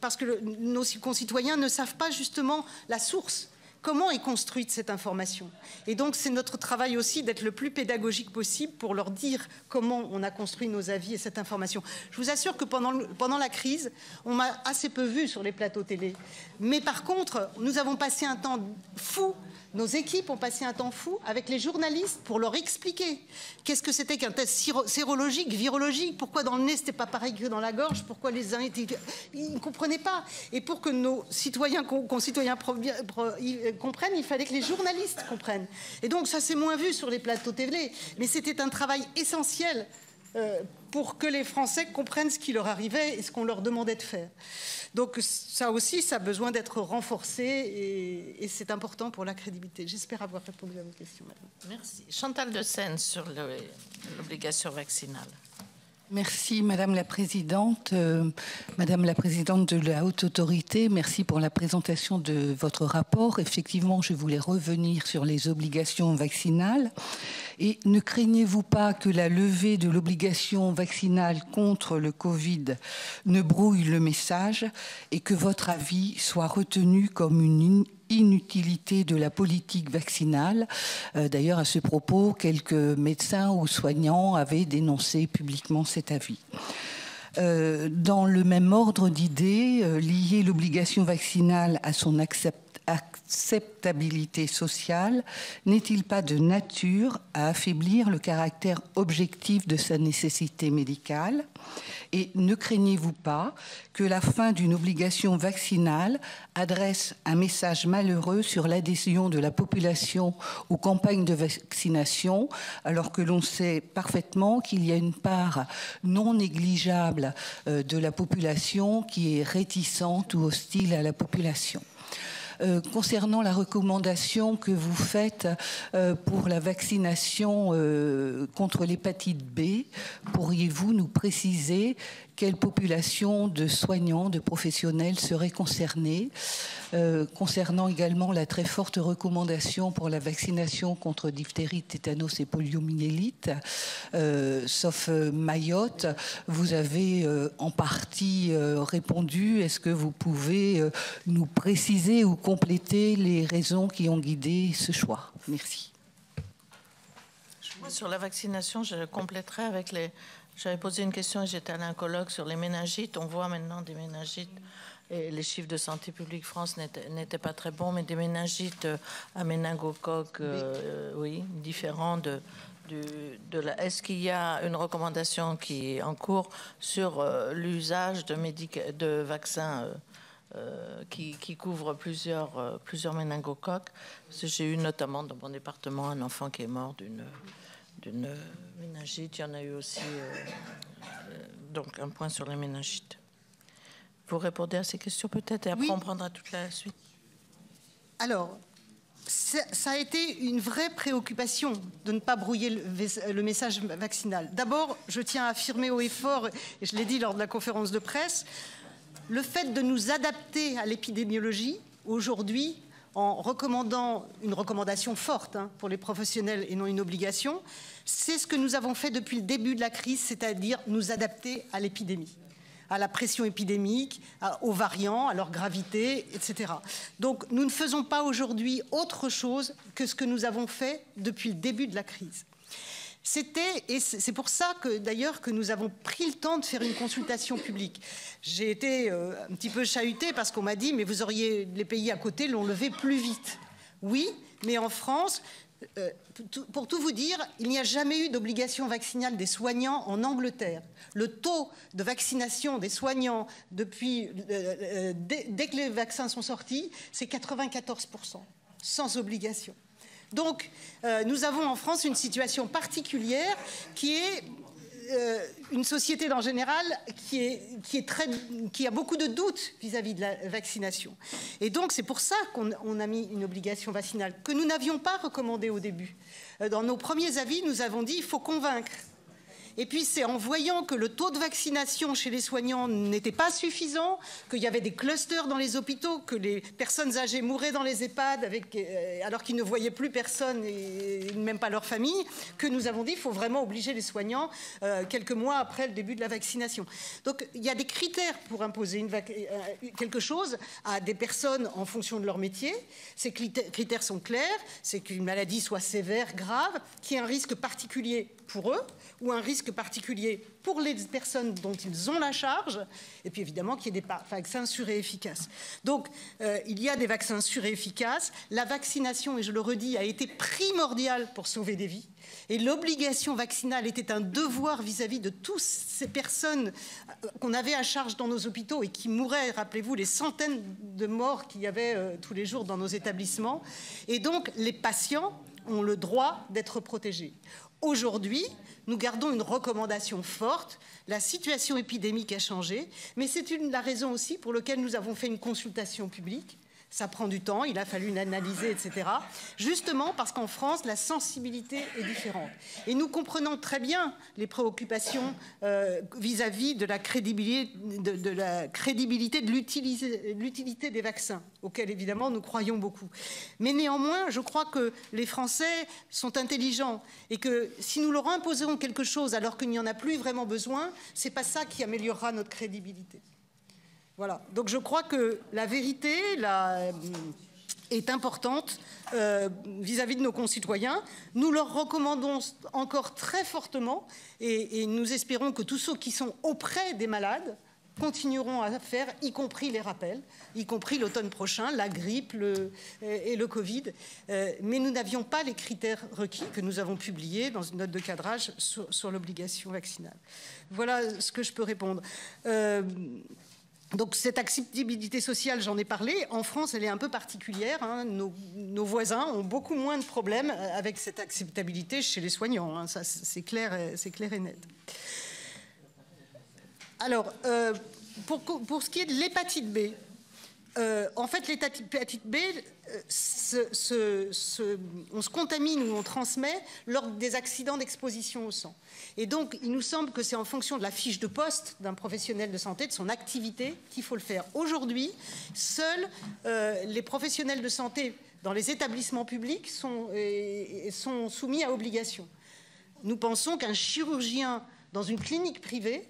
parce que nos concitoyens ne savent pas justement la source. Comment est construite cette information? Et donc, c'est notre travail aussi d'être le plus pédagogique possible pour leur dire comment on a construit nos avis et cette information. Je vous assure que pendant la crise, on m'a assez peu vu sur les plateaux télé. Mais par contre, nous avons passé un temps fou. Nos équipes ont passé un temps fou avec les journalistes pour leur expliquer qu'est-ce que c'était qu'un test sérologique, virologique, pourquoi dans le nez c'était pas pareil que dans la gorge, pourquoi les uns étaient... Ils ne comprenaient pas. Et pour que nos concitoyens comprennent, il fallait que les journalistes comprennent. Et donc ça c'est moins vu sur les plateaux télé, mais c'était un travail essentiel pour que les Français comprennent ce qui leur arrivait et ce qu'on leur demandait de faire. Donc ça aussi, ça a besoin d'être renforcé et c'est important pour la crédibilité. J'espère avoir répondu à vos questions, madame. Merci. Chantal de Seyne sur l'obligation vaccinale. Merci Madame la Présidente. Madame la Présidente de la Haute Autorité, merci pour la présentation de votre rapport. Effectivement, je voulais revenir sur les obligations vaccinales. Et ne craignez-vous pas que la levée de l'obligation vaccinale contre le Covid ne brouille le message et que votre avis soit retenu comme une inutilité de la politique vaccinale. D'ailleurs, à ce propos, quelques médecins ou soignants avaient dénoncé publiquement cet avis. Dans le même ordre d'idées, lier l'obligation vaccinale à son acceptabilité sociale n'est-il pas de nature à affaiblir le caractère objectif de sa nécessité médicale? Et ne craignez-vous pas que la fin d'une obligation vaccinale adresse un message malheureux sur l'adhésion de la population aux campagnes de vaccination, alors que l'on sait parfaitement qu'il y a une part non négligeable de la population qui est réticente ou hostile à la population? Concernant la recommandation que vous faites pour la vaccination contre l'hépatite B, pourriez-vous nous préciser quelle population de soignants, de professionnels seraient concernés? Concernant également la très forte recommandation pour la vaccination contre diphtérie, tétanos et poliomyélite, sauf Mayotte, vous avez en partie répondu. Est-ce que vous pouvez nous préciser ou compléter les raisons qui ont guidé ce choix? Merci. Sur la vaccination, je compléterai avec les... J'avais posé une question et j'étais allée à un colloque sur les méningites. On voit maintenant des méningites, et les chiffres de Santé publique France n'étaient pas très bons, mais des méningites à méningocoque, oui, différents de la... Est-ce qu'il y a une recommandation qui est en cours sur l'usage de vaccins qui couvrent plusieurs méningocoques? Parce que j'ai eu notamment dans mon département un enfant qui est mort d'une méningite. Il y en a eu aussi donc un point sur les méningites. Vous répondez à ces questions peut-être et après on prendra toute la suite. Alors, ça a été une vraie préoccupation de ne pas brouiller le message vaccinal. D'abord, je tiens à affirmer haut et fort, et je l'ai dit lors de la conférence de presse, le fait de nous adapter à l'épidémiologie aujourd'hui, en recommandant une recommandation forte pour les professionnels et non une obligation, c'est ce que nous avons fait depuis le début de la crise, c'est-à-dire nous adapter à l'épidémie, à la pression épidémique, aux variants, à leur gravité, etc. Donc nous ne faisons pas aujourd'hui autre chose que ce que nous avons fait depuis le début de la crise. Et c'est pour ça que d'ailleurs que nous avons pris le temps de faire une consultation publique. J'ai été un petit peu chahutée parce qu'on m'a dit mais vous auriez, les pays à côté l'ont levé plus vite. Oui, mais en France, pour tout vous dire, il n'y a jamais eu d'obligation vaccinale des soignants en Angleterre. Le taux de vaccination des soignants depuis dès que les vaccins sont sortis, c'est 94%, sans obligation. Donc, nous avons en France une situation particulière qui est une société en général qui a beaucoup de doutes vis-à-vis de la vaccination. Et donc, c'est pour ça qu'on a mis une obligation vaccinale que nous n'avions pas recommandée au début. Dans nos premiers avis, nous avons dit il faut convaincre. Et puis c'est en voyant que le taux de vaccination chez les soignants n'était pas suffisant, qu'il y avait des clusters dans les hôpitaux, que les personnes âgées mouraient dans les EHPAD alors qu'ils ne voyaient plus personne et même pas leur famille, que nous avons dit qu'il faut vraiment obliger les soignants quelques mois après le début de la vaccination. Donc il y a des critères pour imposer quelque chose à des personnes en fonction de leur métier. Ces critères sont clairs, c'est qu'une maladie soit sévère, grave, qu'il y ait un risque particulier pour eux ou un risque particulier pour les personnes dont ils ont la charge, et puis évidemment qu'il y ait des vaccins sûrs et efficaces. Donc, il y a des vaccins sûrs et efficaces. La vaccination, et je le redis, a été primordiale pour sauver des vies. Et l'obligation vaccinale était un devoir vis-à-vis de toutes ces personnes qu'on avait à charge dans nos hôpitaux et qui mouraient, rappelez-vous, les centaines de morts qu'il y avait tous les jours dans nos établissements. Et donc, les patients ont le droit d'être protégés. Aujourd'hui, nous gardons une recommandation forte. La situation épidémique a changé, mais c'est la raison aussi pour laquelle nous avons fait une consultation publique. Ça prend du temps, il a fallu l'analyser, etc. Justement parce qu'en France, la sensibilité est différente. Et nous comprenons très bien les préoccupations vis-à-vis de la crédibilité de l'utilité des vaccins, auxquels évidemment nous croyons beaucoup. Mais néanmoins, je crois que les Français sont intelligents et que si nous leur imposons quelque chose alors qu'il n'y en a plus vraiment besoin, c'est pas ça qui améliorera notre crédibilité. Voilà. Donc je crois que la vérité est importante vis-à-vis de nos concitoyens. Nous leur recommandons encore très fortement et nous espérons que tous ceux qui sont auprès des malades continueront à faire, y compris les rappels, y compris l'automne prochain, la grippe et le Covid. Mais nous n'avions pas les critères requis que nous avons publiés dans une note de cadrage sur l'obligation vaccinale. Voilà ce que je peux répondre. Donc cette acceptabilité sociale, j'en ai parlé. En France, elle est un peu particulière. Hein. Nos voisins ont beaucoup moins de problèmes avec cette acceptabilité chez les soignants. Hein. Ça, c'est clair et net. Alors, pour ce qui est de l'hépatite B, en fait, l'hépatite B, on se contamine ou on transmet lors des accidents d'exposition au sang. Et donc, il nous semble que c'est en fonction de la fiche de poste d'un professionnel de santé, de son activité, qu'il faut le faire. Aujourd'hui, seuls les professionnels de santé dans les établissements publics sont soumis à obligation. Nous pensons qu'un chirurgien dans une clinique privée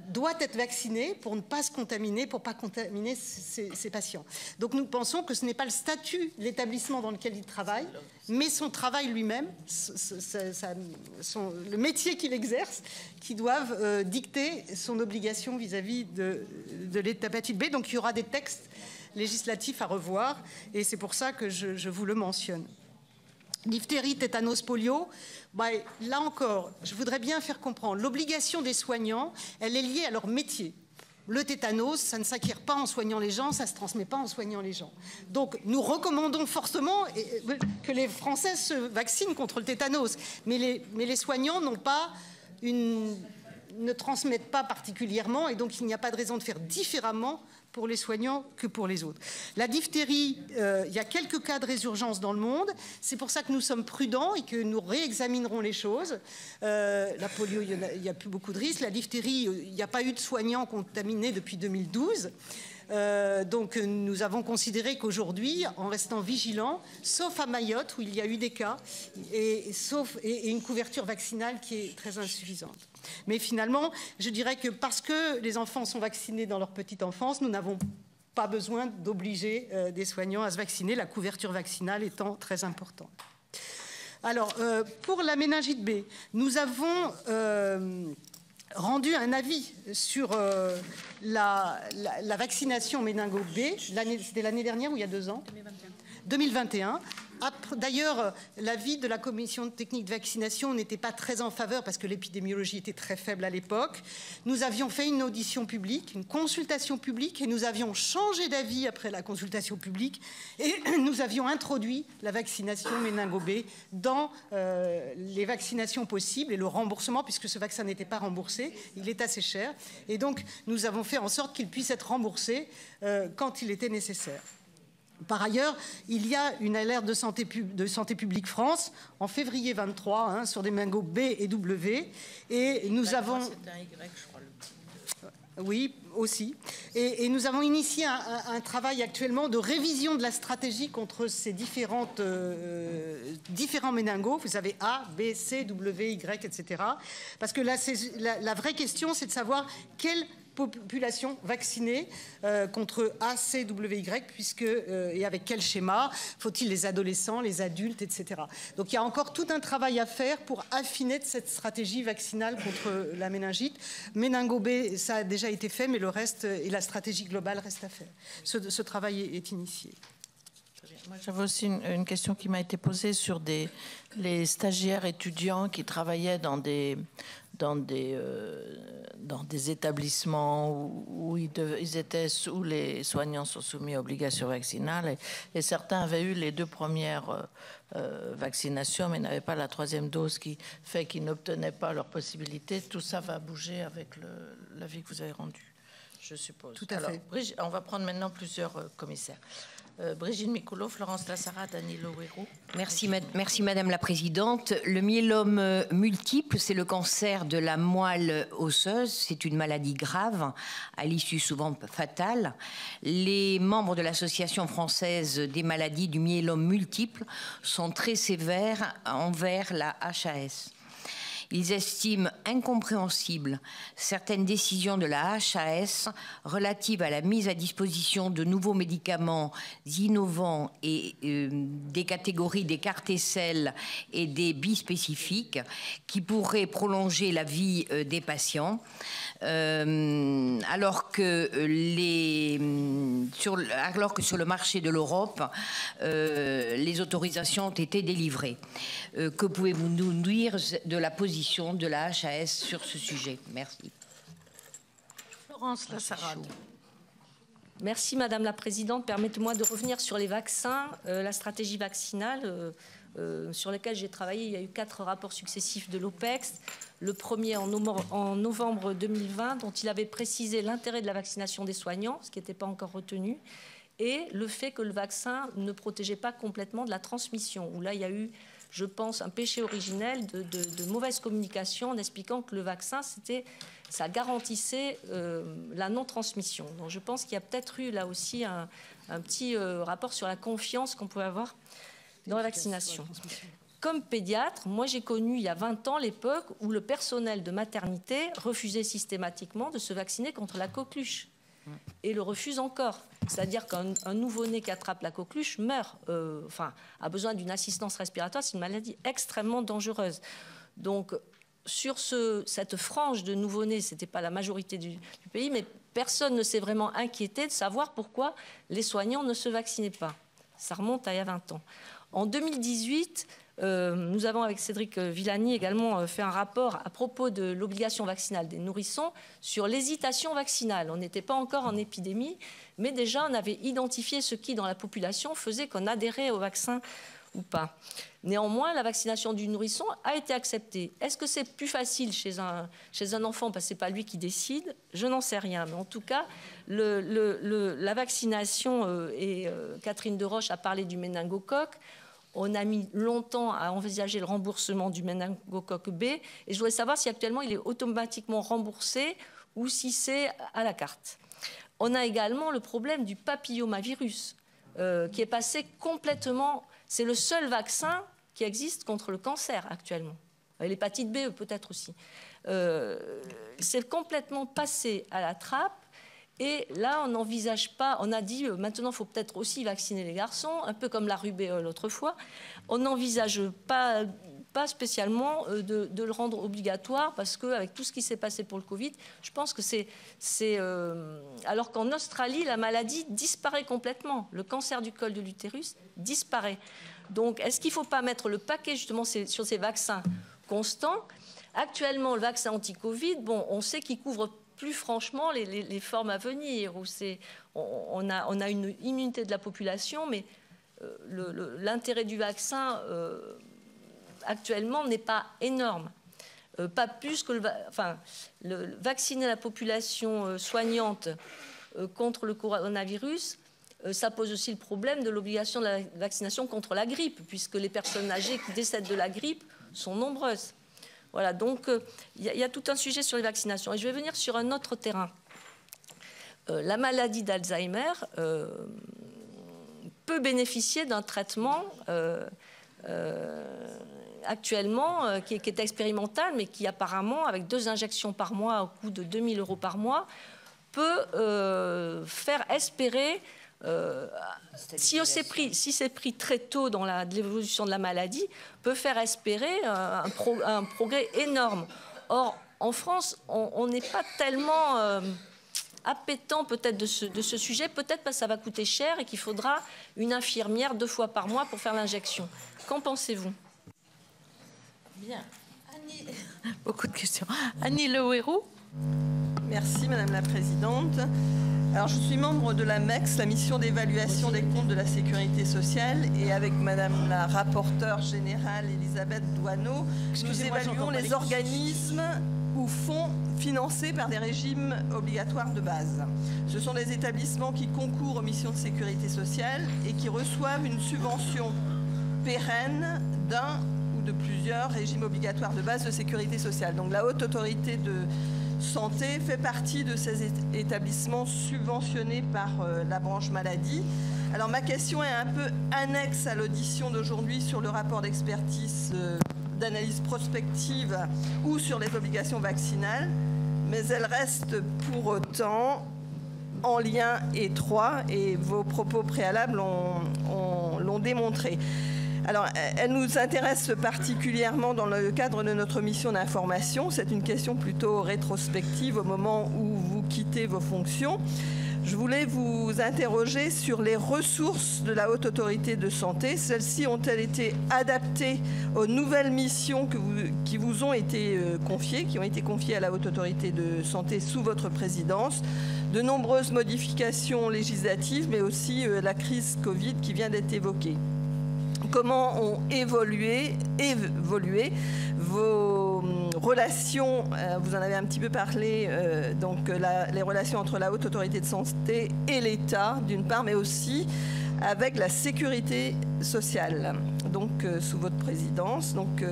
doit être vacciné pour ne pas se contaminer, pour ne pas contaminer ses patients. Donc nous pensons que ce n'est pas le statut de l'établissement dans lequel il travaille, mais son travail lui-même, le métier qu'il exerce, qui doivent dicter son obligation vis-à-vis de l'hépatite B. Donc il y aura des textes législatifs à revoir, et c'est pour ça que je vous le mentionne. Diphtérie, tétanos, polio, là encore, je voudrais bien faire comprendre, l'obligation des soignants, elle est liée à leur métier. Le tétanos, ça ne s'acquiert pas en soignant les gens, ça ne se transmet pas en soignant les gens. Donc nous recommandons fortement que les Français se vaccinent contre le tétanos, mais les soignants ne transmettent pas particulièrement, et donc il n'y a pas de raison de faire différemment pour les soignants que pour les autres. La diphtérie, il y a quelques cas de résurgence dans le monde. C'est pour ça que nous sommes prudents et que nous réexaminerons les choses. La polio, il n'y a plus beaucoup de risques. La diphtérie, il n'y a pas eu de soignants contaminés depuis 2012. Donc nous avons considéré qu'aujourd'hui, en restant vigilants, sauf à Mayotte où il y a eu des cas, et une couverture vaccinale qui est très insuffisante. Mais finalement, je dirais que parce que les enfants sont vaccinés dans leur petite enfance, nous n'avons pas besoin d'obliger des soignants à se vacciner, la couverture vaccinale étant très importante. Alors, pour la méningite B, nous avons rendu un avis sur la vaccination méningo B. C'était l'année dernière ou il y a 2 ans ? 2021. D'ailleurs, l'avis de la commission technique de vaccination n'était pas très en faveur parce que l'épidémiologie était très faible à l'époque. Nous avions fait une audition publique, une consultation publique, et nous avions changé d'avis après la consultation publique, et nous avions introduit la vaccination méningo B dans les vaccinations possibles et le remboursement, puisque ce vaccin n'était pas remboursé, il est assez cher, et donc nous avons fait en sorte qu'il puisse être remboursé quand il était nécessaire. Par ailleurs, il y a une alerte de Santé publique France en février 23 sur des méningo B et W. Et nous avons... C'est un Y, je crois, le petit. Oui, aussi. Et nous avons initié un travail actuellement de révision de la stratégie contre ces différents méningos. Vous avez A, B, C, W, Y, etc. Parce que là, la vraie question, c'est de savoir quelle population vaccinée contre A, C, W, Y, et avec quel schéma, faut-il les adolescents, les adultes, etc. Donc il y a encore tout un travail à faire pour affiner cette stratégie vaccinale contre la méningite. Méningo B, ça a déjà été fait, mais le reste et la stratégie globale reste à faire. Ce travail est initié. Moi, j'avais aussi une question qui m'a été posée sur les stagiaires étudiants qui travaillaient dans des dans des établissements où les soignants sont soumis à obligation vaccinale. Et certains avaient eu les 2 premières vaccinations, mais n'avaient pas la 3e dose, qui fait qu'ils n'obtenaient pas leur possibilité. Tout ça va bouger avec l'avis que vous avez rendu, je suppose. Tout à fait. Brigitte, on va prendre maintenant plusieurs commissaires. Brigitte Micouleau, Florence Lassara, Danilo Huerou. Merci Madame la Présidente. Le myélome multiple, c'est le cancer de la moelle osseuse. C'est une maladie grave, à l'issue souvent fatale. Les membres de l'Association française des maladies du myélome multiple sont très sévères envers la HAS. Ils estiment incompréhensibles certaines décisions de la HAS relatives à la mise à disposition de nouveaux médicaments innovants et des catégories des cartésels et des bispécifiques qui pourraient prolonger la vie des patients, alors que sur le marché de l'Europe, les autorisations ont été délivrées. Que pouvez-vous nous dire de la position de la HAS sur ce sujet? Merci. Florence Lassara. Merci Madame la Présidente. Permettez-moi de revenir sur les vaccins, la stratégie vaccinale sur laquelle j'ai travaillé. Il y a eu 4 rapports successifs de l'OPEX. Le premier en novembre 2020, dont il avait précisé l'intérêt de la vaccination des soignants, ce qui n'était pas encore retenu, et le fait que le vaccin ne protégeait pas complètement de la transmission, où là il y a eu, je pense, un péché originel de mauvaise communication en expliquant que le vaccin, ça garantissait la non-transmission. Donc je pense qu'il y a peut-être eu là aussi un petit rapport sur la confiance qu'on pouvait avoir dans la vaccination. Comme pédiatre, moi j'ai connu il y a 20 ans l'époque où le personnel de maternité refusait systématiquement de se vacciner contre la coqueluche. Et le refuse encore. C'est-à-dire qu'un nouveau-né qui attrape la coqueluche meurt, a besoin d'une assistance respiratoire. C'est une maladie extrêmement dangereuse. Donc, sur cette frange de nouveau-nés, ce n'était pas la majorité du pays, mais personne ne s'est vraiment inquiété de savoir pourquoi les soignants ne se vaccinaient pas. Ça remonte à il y a 20 ans. En 2018, nous avons avec Cédric Villani également fait un rapport à propos de l'obligation vaccinale des nourrissons sur l'hésitation vaccinale. On n'était pas encore en épidémie, mais déjà on avait identifié ce qui dans la population faisait qu'on adhérait au vaccin ou pas. Néanmoins, la vaccination du nourrisson a été acceptée. Est-ce que c'est plus facile chez un enfant parce que ce n'est pas lui qui décide? Je n'en sais rien. Mais en tout cas, la vaccination, et Catherine Deroche a parlé du méningocoque, on a mis longtemps à envisager le remboursement du méningocoque B. Et je voudrais savoir si actuellement il est automatiquement remboursé ou si c'est à la carte. On a également le problème du papillomavirus qui est passé complètement... C'est le seul vaccin qui existe contre le cancer actuellement. L'hépatite B peut-être aussi. C'est complètement passé à la trappe. Et là, on n'envisage pas, on a dit maintenant il faut peut-être aussi vacciner les garçons, un peu comme la rubéole autrefois. On n'envisage pas spécialement de le rendre obligatoire parce qu'avec tout ce qui s'est passé pour le Covid, je pense que c'est alors qu'en Australie, la maladie disparaît complètement. Le cancer du col de l'utérus disparaît. Donc, est-ce qu'il ne faut pas mettre le paquet justement sur ces vaccins constants? Actuellement, le vaccin anti-Covid, bon, on sait qu'il couvre plus franchement les formes à venir, où on a une immunité de la population, mais l'intérêt du vaccin actuellement n'est pas énorme. Pas plus que vacciner la population soignante contre le coronavirus, ça pose aussi le problème de l'obligation de la vaccination contre la grippe, puisque les personnes âgées qui décèdent de la grippe sont nombreuses. Voilà, donc il y a tout un sujet sur les vaccinations. Et je vais venir sur un autre terrain. La maladie d'Alzheimer peut bénéficier d'un traitement actuellement qui est expérimental, mais qui apparemment, avec 2 injections par mois au coût de 2 000 € par mois, peut faire espérer... si c'est pris très tôt dans l'évolution de la maladie, peut faire espérer un progrès énorme. Or, en France, on n'est pas tellement appétant peut-être de ce sujet, peut-être parce que ça va coûter cher et qu'il faudra une infirmière 2 fois par mois pour faire l'injection. Qu'en pensez-vous? Bien. Annie, beaucoup de questions. Annie Le Houerou. Merci Madame la Présidente. Alors je suis membre de la MEX, la mission d'évaluation des comptes de la sécurité sociale, et avec Madame la rapporteure générale Elisabeth Doineau, nous évaluons les organismes ou fonds financés par des régimes obligatoires de base. Ce sont des établissements qui concourent aux missions de sécurité sociale et qui reçoivent une subvention pérenne d'un ou de plusieurs régimes obligatoires de base de sécurité sociale. Donc la Haute Autorité de Santé fait partie de ces établissements subventionnés par la branche maladie. Alors ma question est un peu annexe à l'audition d'aujourd'hui sur le rapport d'expertise d'analyse prospective ou sur les obligations vaccinales, mais elle reste pour autant en lien étroit, et vos propos préalables l'ont démontré. Alors, elle nous intéresse particulièrement dans le cadre de notre mission d'information. C'est une question plutôt rétrospective au moment où vous quittez vos fonctions. Je voulais vous interroger sur les ressources de la Haute Autorité de Santé. Celles-ci ont-elles été adaptées aux nouvelles missions qui vous ont été confiées, qui ont été confiées à la Haute Autorité de Santé sous votre présidence? De nombreuses modifications législatives, mais aussi la crise Covid qui vient d'être évoquée. Comment ont évolué vos relations, vous en avez un petit peu parlé, donc les relations entre la Haute Autorité de Santé et l'État, d'une part, mais aussi avec la sécurité sociale, donc sous votre présidence. Donc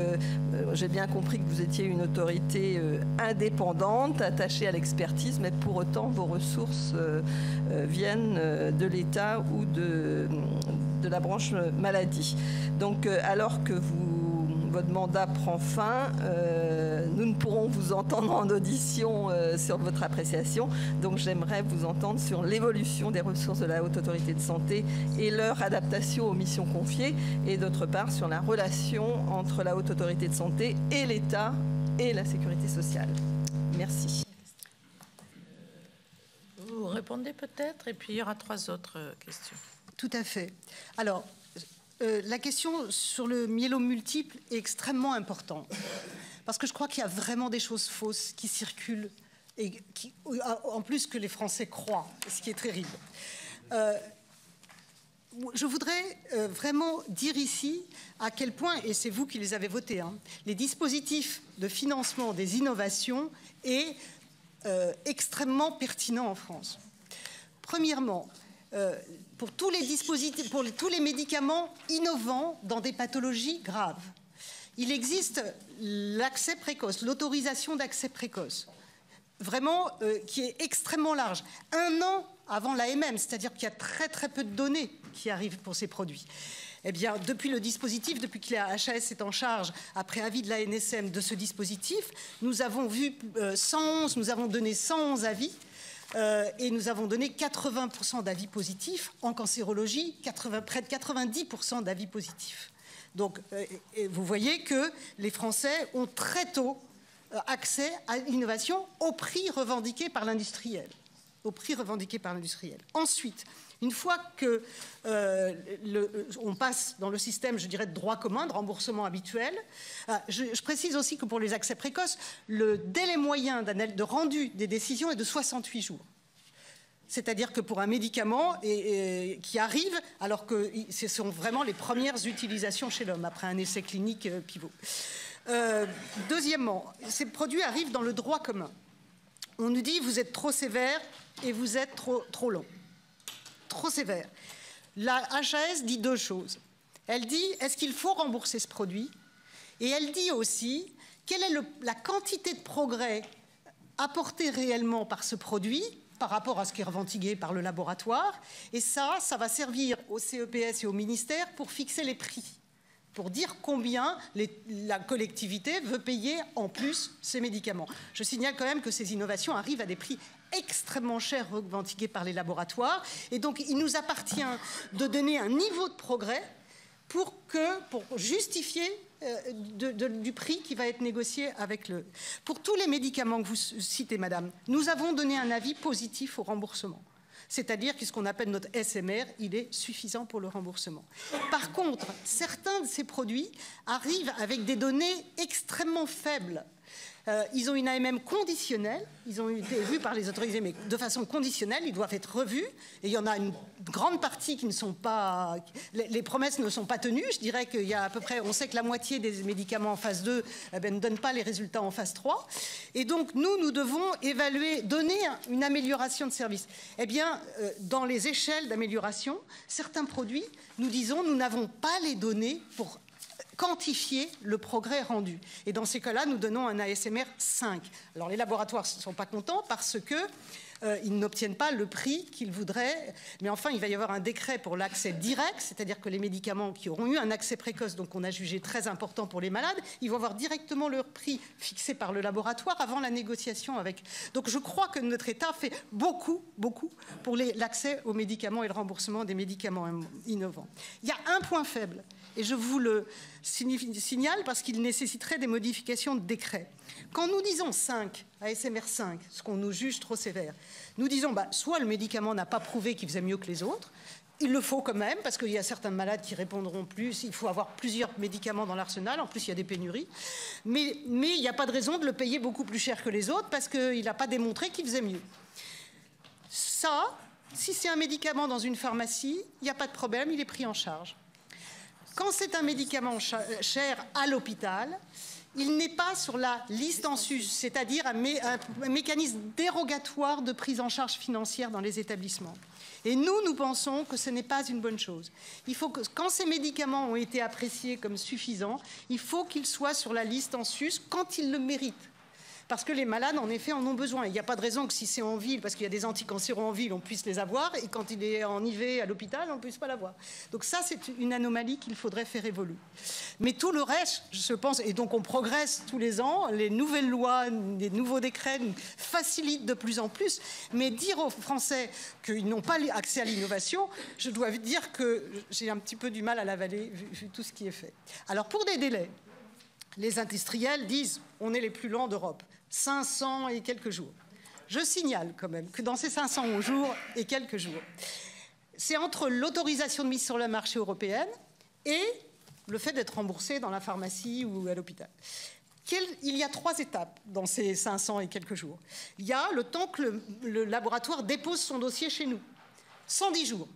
j'ai bien compris que vous étiez une autorité indépendante, attachée à l'expertise, mais pour autant vos ressources viennent de l'État ou de la branche maladie. Donc alors que votre mandat prend fin, nous ne pourrons vous entendre en audition sur votre appréciation. Donc j'aimerais vous entendre sur l'évolution des ressources de la Haute Autorité de Santé et leur adaptation aux missions confiées, et d'autre part sur la relation entre la Haute Autorité de Santé et l'État et la sécurité sociale. Merci. Vous répondez peut-être, et puis il y aura 3 autres questions. Tout à fait. Alors, la question sur le myélome multiple est extrêmement importante, parce que je crois qu'il y a vraiment des choses fausses qui circulent, et en plus que les Français croient, ce qui est terrible. Je voudrais vraiment dire ici à quel point, et c'est vous qui les avez votés, hein, les dispositifs de financement des innovations est extrêmement pertinent en France. Premièrement, pour tous les dispositifs, pour tous les médicaments innovants dans des pathologies graves, il existe l'accès précoce, l'autorisation d'accès précoce, vraiment qui est extrêmement large. 1 an avant l'AMM, c'est-à-dire qu'il y a très très peu de données qui arrivent pour ces produits. Eh bien, depuis le dispositif, depuis que la HAS est en charge, après avis de la NSM de ce dispositif, nous avons vu 111, nous avons donné 111 avis. Et nous avons donné 80% d'avis positifs en cancérologie, près de 90% d'avis positifs. Donc, vous voyez que les Français ont très tôt accès à l'innovation au prix revendiqué par l'industriel. Ensuite, une fois que on passe dans le système, je dirais, de droit commun, de remboursement habituel, je précise aussi que pour les accès précoces, le délai moyen de rendu des décisions est de 68 jours. C'est-à-dire que pour un médicament qui arrive, alors que ce sont vraiment les premières utilisations chez l'homme, après un essai clinique pivot. Deuxièmement, ces produits arrivent dans le droit commun. On nous dit, vous êtes trop sévère et vous êtes trop long. Trop sévère. La HAS dit 2 choses. Elle dit, est-ce qu'il faut rembourser ce produit? Et elle dit aussi, quelle est la quantité de progrès apportée réellement par ce produit par rapport à ce qui est revendiqué par le laboratoire. Et ça va servir au CEPS et au ministère pour fixer les prix, pour dire combien la collectivité veut payer en plus ces médicaments. Je signale quand même que ces innovations arrivent à des prix extrêmement chers revendiqués par les laboratoires. Et donc, il nous appartient de donner un niveau de progrès pour justifier du prix qui va être négocié avec le... Pour tous les médicaments que vous citez, madame, nous avons donné un avis positif au remboursement. C'est-à-dire que ce qu'on appelle notre SMR, il est suffisant pour le remboursement. Par contre, certains de ces produits arrivent avec des données extrêmement faibles. Ils ont une AMM conditionnelle, ils ont été vus par les autorisés, mais de façon conditionnelle, ils doivent être revus. Et il y en a une grande partie qui ne sont pas... Les promesses ne sont pas tenues. Je dirais qu'il y a à peu près... On sait que la moitié des médicaments en phase 2 ne donnent pas les résultats en phase 3. Et donc, nous devons évaluer, donner une amélioration de service. Eh bien, dans les échelles d'amélioration, certains produits, nous disons, nous n'avons pas les données pour quantifier le progrès rendu. Et dans ces cas-là, nous donnons un ASMR 5. Alors les laboratoires ne sont pas contents parce que ils n'obtiennent pas le prix qu'ils voudraient. Mais enfin, il va y avoir un décret pour l'accès direct, c'est-à-dire que les médicaments qui auront eu un accès précoce, donc on a jugé très important pour les malades, ils vont avoir directement leur prix fixé par le laboratoire avant la négociation avec. Donc je crois que notre État fait beaucoup pour l'accès aux médicaments et le remboursement des médicaments innovants. Il y a un point faible, et je vous le signale parce qu'il nécessiterait des modifications de décret. Quand nous disons 5, ASMR 5, ce qu'on nous juge trop sévère, nous disons soit le médicament n'a pas prouvé qu'il faisait mieux que les autres, il le faut quand même, parce qu'il y a certains malades qui répondront plus, il faut avoir plusieurs médicaments dans l'arsenal, en plus il y a des pénuries, mais il n'y a pas de raison de le payer beaucoup plus cher que les autres, parce qu'il n'a pas démontré qu'il faisait mieux. Ça, si c'est un médicament dans une pharmacie, il n'y a pas de problème, il est pris en charge. Quand c'est un médicament cher à l'hôpital, il n'est pas sur la liste en sus, c'est-à-dire un mécanisme dérogatoire de prise en charge financière dans les établissements. Et nous pensons que ce n'est pas une bonne chose. Il faut que, quand ces médicaments ont été appréciés comme suffisants, il faut qu'ils soient sur la liste en sus quand ils le méritent. Parce que les malades, en effet, en ont besoin. Il n'y a pas de raison que si c'est en ville, parce qu'il y a des anticancéraux en ville, on puisse les avoir, et quand il est en IV à l'hôpital, on ne puisse pas l'avoir. Donc ça, c'est une anomalie qu'il faudrait faire évoluer. Mais tout le reste, je pense, et donc on progresse tous les ans, les nouvelles lois, les nouveaux décrets nous facilitent de plus en plus, mais dire aux Français qu'ils n'ont pas accès à l'innovation, je dois dire que j'ai un petit peu du mal à l'avaler, vu tout ce qui est fait. Alors pour des délais, les industriels disent on est les plus lents d'Europe. 500 et quelques jours. Je signale quand même que dans ces 500 jours et quelques jours, c'est entre l'autorisation de mise sur le marché européenne et le fait d'être remboursé dans la pharmacie ou à l'hôpital. Il y a 3 étapes dans ces 500 et quelques jours. Il y a le temps que le laboratoire dépose son dossier chez nous. 110 jours.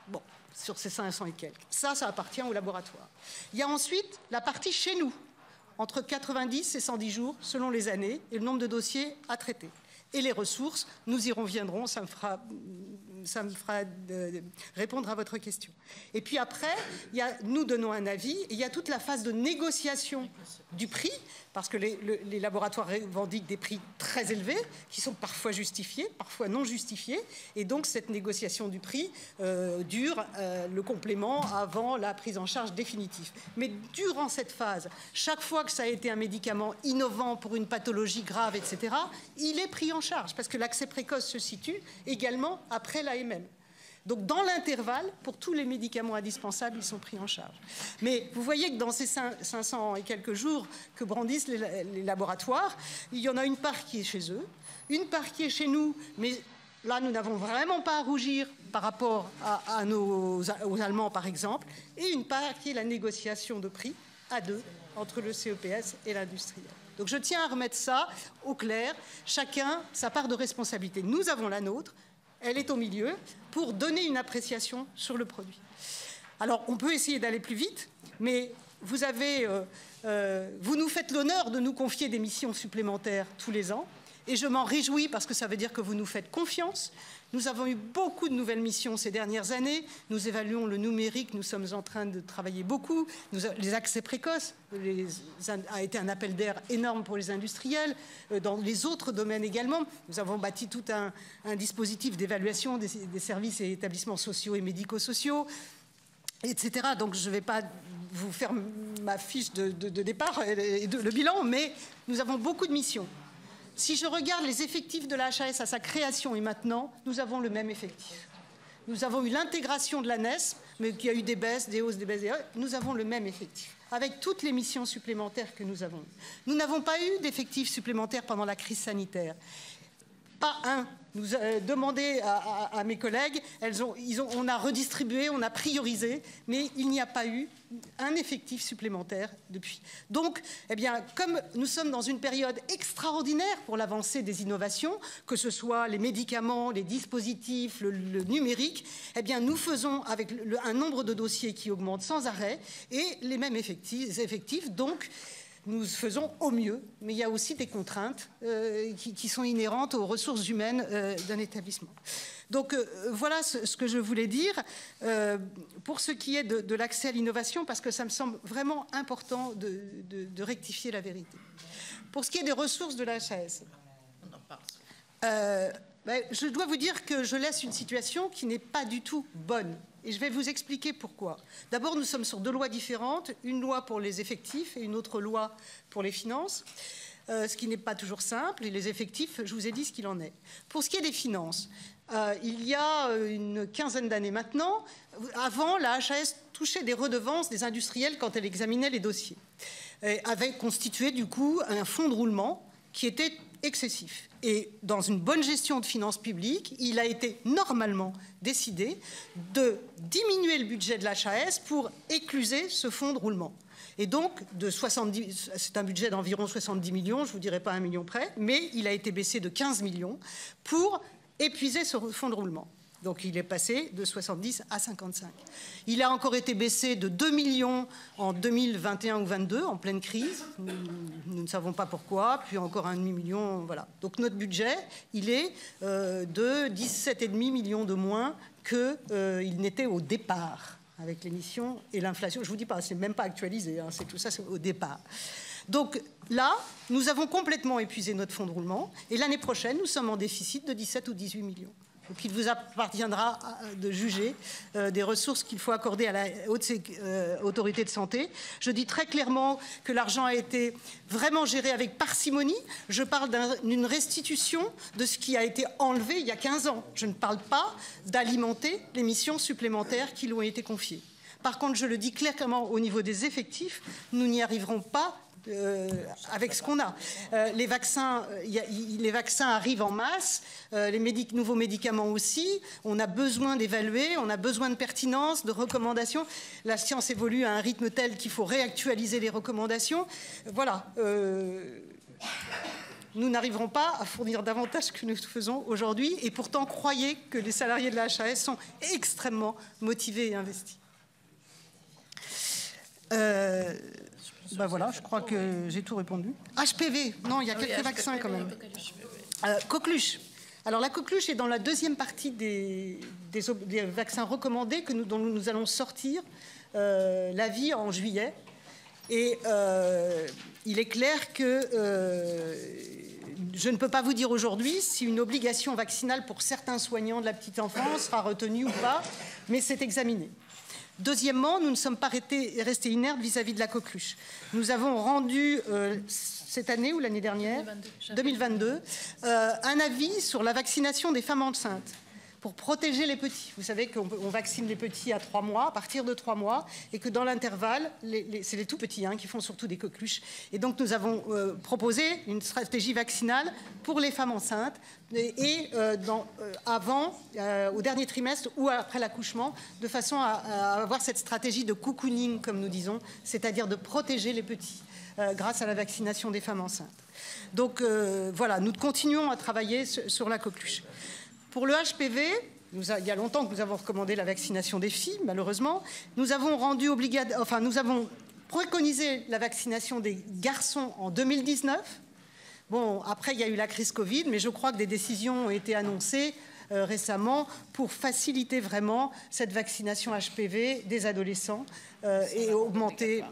Bon, sur ces 500 et quelques. Ça appartient au laboratoire. Il y a ensuite la partie chez nous, entre 90 et 110 jours, selon les années, et le nombre de dossiers à traiter. Et les ressources, nous y reviendrons, ça me fera répondre à votre question. Et puis après, nous donnons un avis, et il y a toute la phase de négociation du prix, parce que les laboratoires revendiquent des prix très élevés, qui sont parfois justifiés, parfois non justifiés, et donc cette négociation du prix dure le complément avant la prise en charge définitive. Mais durant cette phase, chaque fois que ça a été un médicament innovant pour une pathologie grave, etc., il est pris en charge, parce que l'accès précoce se situe également après l'AMM. Donc, dans l'intervalle, pour tous les médicaments indispensables, ils sont pris en charge. Mais vous voyez que dans ces 500 et quelques jours que brandissent les laboratoires, il y en a une part qui est chez eux, une part qui est chez nous, mais là, nous n'avons vraiment pas à rougir par rapport aux Allemands, par exemple, et une part qui est la négociation de prix à deux entre le CEPS et l'industriel. Donc, je tiens à remettre ça au clair, chacun sa part de responsabilité. Nous avons la nôtre. Elle est au milieu pour donner une appréciation sur le produit. Alors, on peut essayer d'aller plus vite, mais vous nous faites l'honneur de nous confier des missions supplémentaires tous les ans, et je m'en réjouis parce que ça veut dire que vous nous faites confiance. Nous avons eu beaucoup de nouvelles missions ces dernières années. Nous évaluons le numérique, nous sommes en train de travailler beaucoup. Les accès précoces a été un appel d'air énorme pour les industriels. Dans les autres domaines également, nous avons bâti tout un dispositif d'évaluation des services et établissements sociaux et médico-sociaux, etc. Donc je ne vais pas vous faire ma fiche de départ et le bilan, mais nous avons beaucoup de missions. Si je regarde les effectifs de la HAS à sa création et maintenant, nous avons le même effectif. Nous avons eu l'intégration de la NESP, mais qui a eu des baisses, des hausses, des baisses, nous avons le même effectif, avec toutes les missions supplémentaires que nous avons. Nous n'avons pas eu d'effectifs supplémentaires pendant la crise sanitaire. Pas un. demandé à mes collègues, on a redistribué, on a priorisé, mais il n'y a pas eu un effectif supplémentaire depuis. Donc, eh bien, comme nous sommes dans une période extraordinaire pour l'avancée des innovations, que ce soit les médicaments, les dispositifs, le numérique, eh bien, nous faisons avec un nombre de dossiers qui augmente sans arrêt et les mêmes effectifs. Donc, nous faisons au mieux, mais il y a aussi des contraintes qui sont inhérentes aux ressources humaines d'un établissement. Donc voilà ce que je voulais dire pour ce qui est de l'accès à l'innovation, parce que ça me semble vraiment important de rectifier la vérité. Pour ce qui est des ressources de la HAS, je dois vous dire que je laisse une situation qui n'est pas du tout bonne. Et je vais vous expliquer pourquoi. D'abord, nous sommes sur deux lois différentes, une loi pour les effectifs et une autre loi pour les finances, ce qui n'est pas toujours simple. Et les effectifs, je vous ai dit ce qu'il en est. Pour ce qui est des finances, il y a une quinzaine d'années maintenant, avant, la HAS touchait des redevances des industriels quand elle examinait les dossiers. Avait constitué, du coup, un fonds de roulement qui était excessif. Et dans une bonne gestion de finances publiques, il a été normalement décidé de diminuer le budget de l'HAS pour écluser ce fonds de roulement. Et donc, c'est un budget d'environ 70 millions, je ne vous dirai pas 1 million près, mais il a été baissé de 15 millions pour épuiser ce fonds de roulement. Donc, il est passé de 70 à 55. Il a encore été baissé de 2 millions en 2021 ou 2022, en pleine crise. Nous ne savons pas pourquoi. Puis encore 1,5 million, voilà. Donc, notre budget, il est de 17,5 millions de moins qu'il n'était au départ, avec l'émission et l'inflation. Je ne vous dis pas, ce n'est même pas actualisé. Hein, c'est tout ça, c'est au départ. Donc là, nous avons complètement épuisé notre fonds de roulement. Et l'année prochaine, nous sommes en déficit de 17 ou 18 millions. Donc il vous appartiendra de juger des ressources qu'il faut accorder à la haute autorité de santé. Je dis très clairement que l'argent a été vraiment géré avec parcimonie. Je parle d'une restitution de ce qui a été enlevé il y a 15 ans. Je ne parle pas d'alimenter les missions supplémentaires qui lui ont été confiées. Par contre, je le dis clairement, au niveau des effectifs, nous n'y arriverons pas avec ce qu'on a. Les vaccins arrivent en masse, les nouveaux médicaments aussi. On a besoin d'évaluer, on a besoin de pertinence, de recommandations. La science évolue à un rythme tel qu'il faut réactualiser les recommandations. Voilà. Nous n'arriverons pas à fournir davantage que nous faisons aujourd'hui. Et pourtant, croyez que les salariés de la HAS sont extrêmement motivés et investis. Voilà, je crois que j'ai tout répondu. HPV, non, il y a quelques vaccins quand même. Coqueluche. Alors la coqueluche est dans la deuxième partie des vaccins recommandés dont nous allons sortir l'avis en juillet. Et il est clair que je ne peux pas vous dire aujourd'hui si une obligation vaccinale pour certains soignants de la petite enfance sera retenue ou pas, mais c'est examiné. Deuxièmement, nous ne sommes pas restés inertes vis-à-vis de la coqueluche. Nous avons rendu, cette année ou l'année dernière, 2022, un avis sur la vaccination des femmes enceintes pour protéger les petits. Vous savez qu'on vaccine les petits à 3 mois, à partir de 3 mois, et que dans l'intervalle, c'est les tout petits qui font surtout des coqueluches. Et donc nous avons proposé une stratégie vaccinale pour les femmes enceintes au dernier trimestre ou après l'accouchement, de façon à avoir cette stratégie de cocooning, comme nous disons, c'est-à-dire de protéger les petits grâce à la vaccination des femmes enceintes. Donc voilà, nous continuons à travailler sur la coqueluche. Pour le HPV, il y a longtemps que nous avons recommandé la vaccination des filles, malheureusement. Nous avons nous avons préconisé la vaccination des garçons en 2019. Bon, après, il y a eu la crise Covid, mais je crois que des décisions ont été annoncées récemment pour faciliter vraiment cette vaccination HPV des adolescents et augmenter,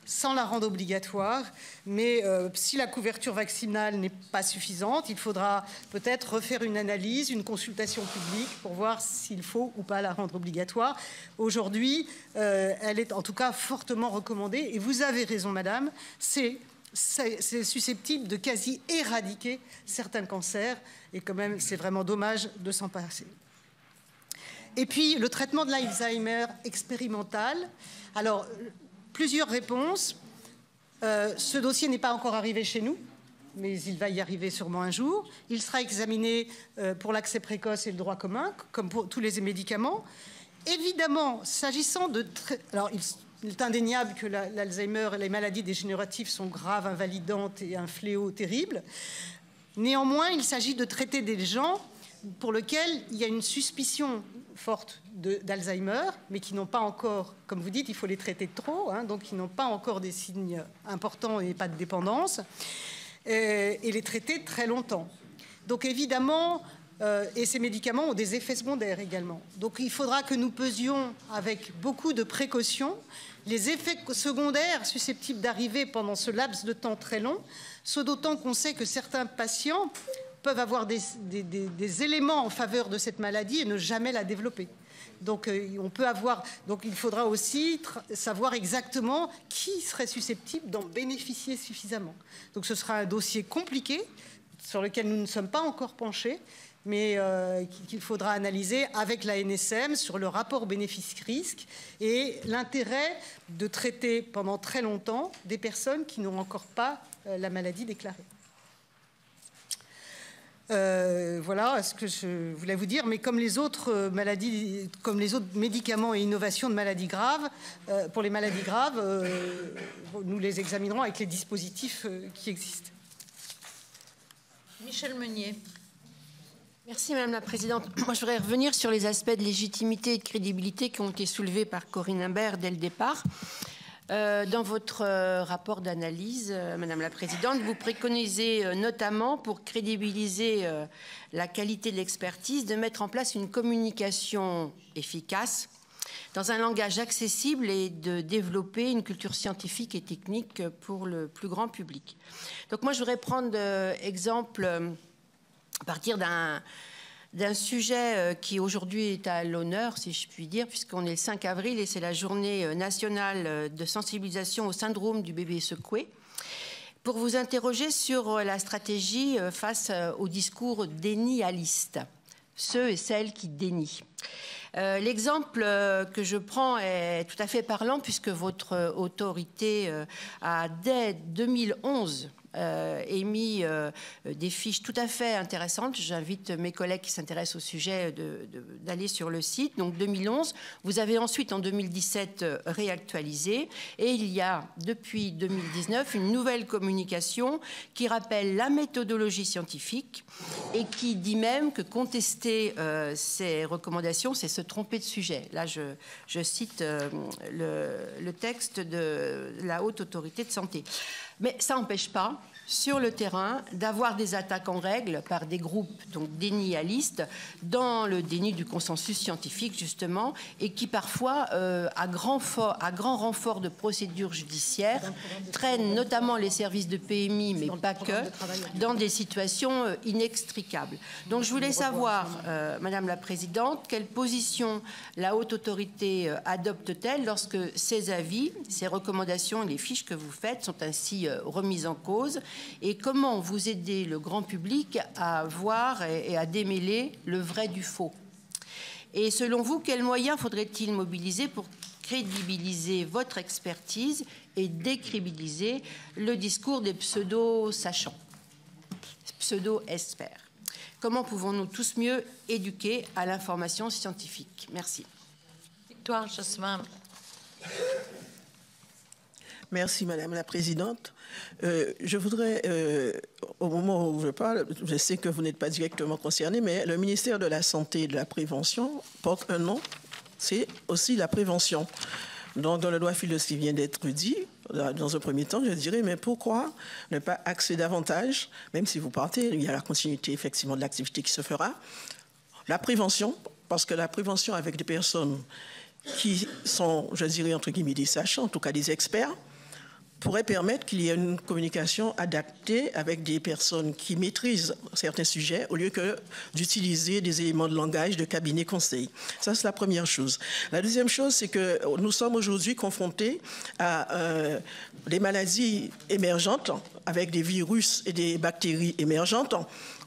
sans la rendre obligatoire, mais si la couverture vaccinale n'est pas suffisante, il faudra peut-être refaire une analyse, une consultation publique pour voir s'il faut ou pas la rendre obligatoire. Aujourd'hui, elle est en tout cas fortement recommandée, et vous avez raison, madame, c'est susceptible de quasi éradiquer certains cancers, et quand même, c'est vraiment dommage de s'en passer. Et puis, le traitement de l'Alzheimer expérimental. Alors, plusieurs réponses. Ce dossier n'est pas encore arrivé chez nous. mais il va y arriver sûrement un jour. Il sera examiné pour l'accès précoce et le droit commun, comme pour tous les médicaments. Évidemment, s'agissant de... Alors, il est indéniable que l'Alzheimer et les maladies dégénératives sont graves, invalidantes et un fléau terrible. Néanmoins, il s'agit de traiter des gens pour lesquels il y a une suspicion forte d'Alzheimer, mais qui n'ont pas encore, comme vous dites, il faut les traiter de trop, hein, donc qui n'ont pas encore des signes importants et pas de dépendance, et les traiter très longtemps. Donc évidemment, et ces médicaments ont des effets secondaires également. Donc il faudra que nous pesions avec beaucoup de précautions les effets secondaires susceptibles d'arriver pendant ce laps de temps très long, ce d'autant qu'on sait que certains patients peuvent avoir des éléments en faveur de cette maladie et ne jamais la développer. Donc, donc il faudra aussi savoir exactement qui serait susceptible d'en bénéficier suffisamment. Donc ce sera un dossier compliqué sur lequel nous ne sommes pas encore penchés, mais qu'il faudra analyser avec la NSM sur le rapport bénéfice-risque et l'intérêt de traiter pendant très longtemps des personnes qui n'ont encore pas la maladie déclarée. Voilà ce que je voulais vous dire, mais comme les autres maladies, comme les autres médicaments et innovations de maladies graves, pour les maladies graves, nous les examinerons avec les dispositifs qui existent. Michèle Meunier. Merci Madame la Présidente. Moi, je voudrais revenir sur les aspects de légitimité et de crédibilité qui ont été soulevés par Corinne Imbert dès le départ. Dans votre rapport d'analyse, Madame la Présidente, vous préconisez notamment, pour crédibiliser la qualité de l'expertise, de mettre en place une communication efficace dans un langage accessible et de développer une culture scientifique et technique pour le plus grand public. Donc moi, je voudrais prendre exemple à partir d'un sujet qui aujourd'hui est à l'honneur, si je puis dire, puisqu'on est le 5 avril et c'est la journée nationale de sensibilisation au syndrome du bébé secoué, pour vous interroger sur la stratégie face au discours dénialiste, ceux et celles qui dénient. L'exemple que je prends est tout à fait parlant puisque votre autorité a, dès 2011, émis des fiches tout à fait intéressantes. J'invite mes collègues qui s'intéressent au sujet d'aller sur le site. Donc 2011, vous avez ensuite en 2017 réactualisé et il y a depuis 2019 une nouvelle communication qui rappelle la méthodologie scientifique et qui dit même que contester ces recommandations, c'est se tromper de sujet. Là, je cite le texte de la Haute Autorité de Santé. Mais ça n'empêche pas, sur le terrain, d'avoir des attaques en règle par des groupes donc dénialistes dans le déni du consensus scientifique, justement, et qui parfois, à grand renfort de procédures judiciaires, traînent notamment les services de PMI, mais pas que, dans des situations inextricables. Donc je voulais savoir, Madame la Présidente, quelle position la Haute Autorité adopte-t-elle lorsque ces avis, ces recommandations et les fiches que vous faites sont ainsi remises en cause, et comment vous aidez le grand public à voir et à démêler le vrai du faux. Et selon vous, quels moyens faudrait-il mobiliser pour crédibiliser votre expertise et décrédibiliser le discours des pseudo-sachants, pseudo-experts? Comment pouvons-nous tous mieux éduquer à l'information scientifique? Merci. Victoire Jasmin. Merci Madame la Présidente. Je voudrais, au moment où je parle, je sais que vous n'êtes pas directement concerné, mais le ministère de la Santé et de la Prévention porte un nom, c'est aussi la prévention. Donc, dans le droit fil de ce qui vient d'être dit, dans un premier temps, je dirais, mais pourquoi ne pas axer davantage, même si vous partez, il y a la continuité effectivement de l'activité qui se fera, la prévention, parce que la prévention avec des personnes qui sont, je dirais, entre guillemets, des sachants, en tout cas des experts, pourrait permettre qu'il y ait une communication adaptée avec des personnes qui maîtrisent certains sujets au lieu que d'utiliser des éléments de langage de cabinet conseil. Ça, c'est la première chose. La deuxième chose, c'est que nous sommes aujourd'hui confrontés à des maladies émergentes avec des virus et des bactéries émergentes.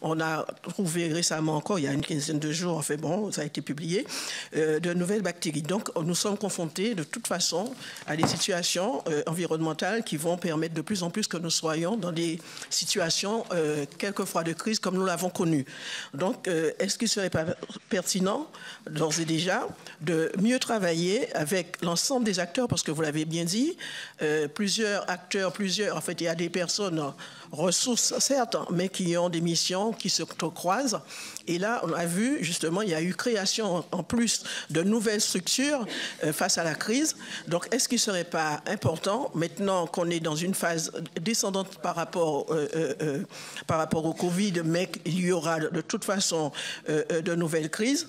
on a trouvé récemment encore, il y a une quinzaine de jours, enfin bon, ça a été publié, de nouvelles bactéries. Donc, nous sommes confrontés de toute façon à des situations environnementales qui vont permettre de plus en plus que nous soyons dans des situations, quelquefois de crise, comme nous l'avons connu. Donc, est-ce qu'il ne serait pas pertinent, d'ores et déjà, de mieux travailler avec l'ensemble des acteurs, parce que vous l'avez bien dit, plusieurs acteurs, en fait, il y a des personnes ressources, certes, mais qui ont des missions qui se croisent. Et là, on a vu, justement, il y a eu création, en plus, de nouvelles structures face à la crise. Donc, est-ce qu'il ne serait pas important, maintenant qu'on est dans une phase descendante par rapport au Covid, mais qu'il y aura de toute façon de nouvelles crises,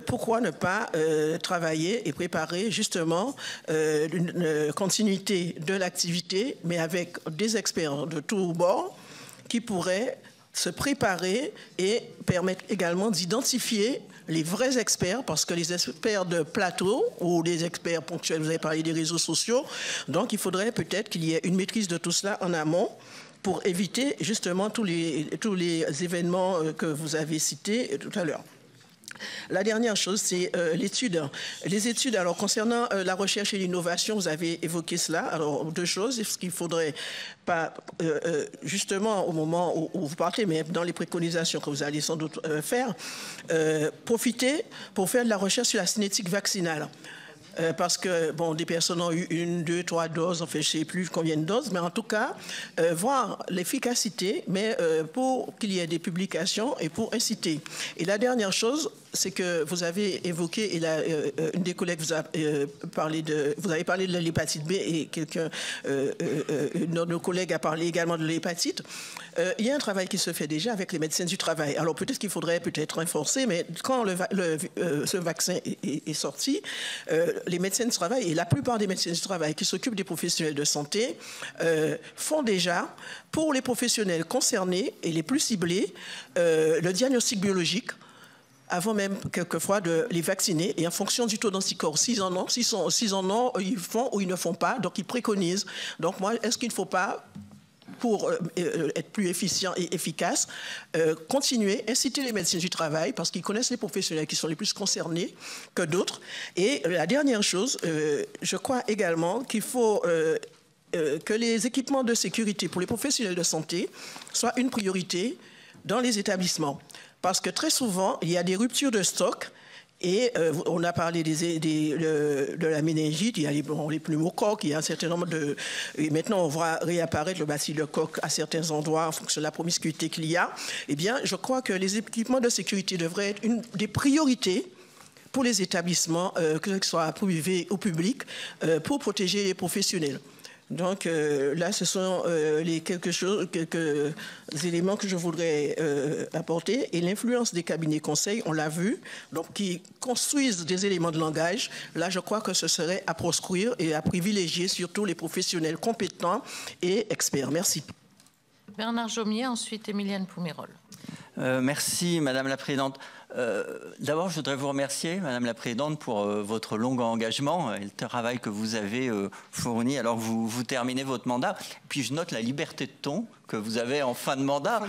pourquoi ne pas travailler et préparer, justement, une continuité de l'activité, mais avec des experts de tous bords, qui pourraient se préparer et permettre également d'identifier les vrais experts, parce que les experts de plateau ou les experts ponctuels, vous avez parlé des réseaux sociaux, donc il faudrait peut-être qu'il y ait une maîtrise de tout cela en amont pour éviter justement tous les événements que vous avez cités tout à l'heure. La dernière chose, c'est l'étude. Les études, alors concernant la recherche et l'innovation, vous avez évoqué cela. Alors, deux choses. Est-ce qu'il faudrait pas, justement, au moment où vous partez, mais dans les préconisations que vous allez sans doute faire, profiter pour faire de la recherche sur la cinétique vaccinale? Parce que, bon, des personnes ont eu 1, 2, 3 doses, enfin, je ne sais plus combien de doses, mais en tout cas, voir l'efficacité, mais pour qu'il y ait des publications et pour inciter. Et la dernière chose, c'est que vous avez évoqué, et là, une des collègues vous avez parlé de l'hépatite B, et une de nos collègues a parlé également de l'hépatite. Il y a un travail qui se fait déjà avec les médecins du travail. Alors peut-être qu'il faudrait renforcer, mais quand ce vaccin est sorti, les médecins du travail, et la plupart des médecins du travail qui s'occupent des professionnels de santé, font déjà, pour les professionnels concernés et les plus ciblés, le diagnostic biologique, avant même quelquefois de les vacciner, et en fonction du taux d'anticorps, s'ils en ont, ils font ou ils ne font pas, donc ils préconisent. Donc moi, est-ce qu'il ne faut pas, pour être plus efficient et efficace, continuer, inciter les médecins du travail, parce qu'ils connaissent les professionnels qui sont les plus concernés que d'autres. Et la dernière chose, je crois également qu'il faut que les équipements de sécurité pour les professionnels de santé soient une priorité dans les établissements. Parce que très souvent, il y a des ruptures de stock. Et on a parlé de la méningite, il y a les pneumocoques, il y a un certain nombre de... Et maintenant, on voit réapparaître le bacillocoque à certains endroits en fonction de la promiscuité qu'il y a. Eh bien, je crois que les équipements de sécurité devraient être une des priorités pour les établissements, que ce soit privés ou publics, pour protéger les professionnels. Donc là, ce sont quelques éléments que je voudrais apporter. Et l'influence des cabinets conseils, on l'a vu, donc qui construisent des éléments de langage. Là, je crois que ce serait à proscrire et à privilégier surtout les professionnels compétents et experts. Merci. Bernard Jomier, ensuite Émilienne Poumirol. Merci, Madame la Présidente. D'abord, je voudrais vous remercier, Madame la Présidente, pour votre long engagement et le travail que vous avez fourni alors que vous terminez votre mandat. Puis je note la liberté de ton que vous avez en fin de mandat.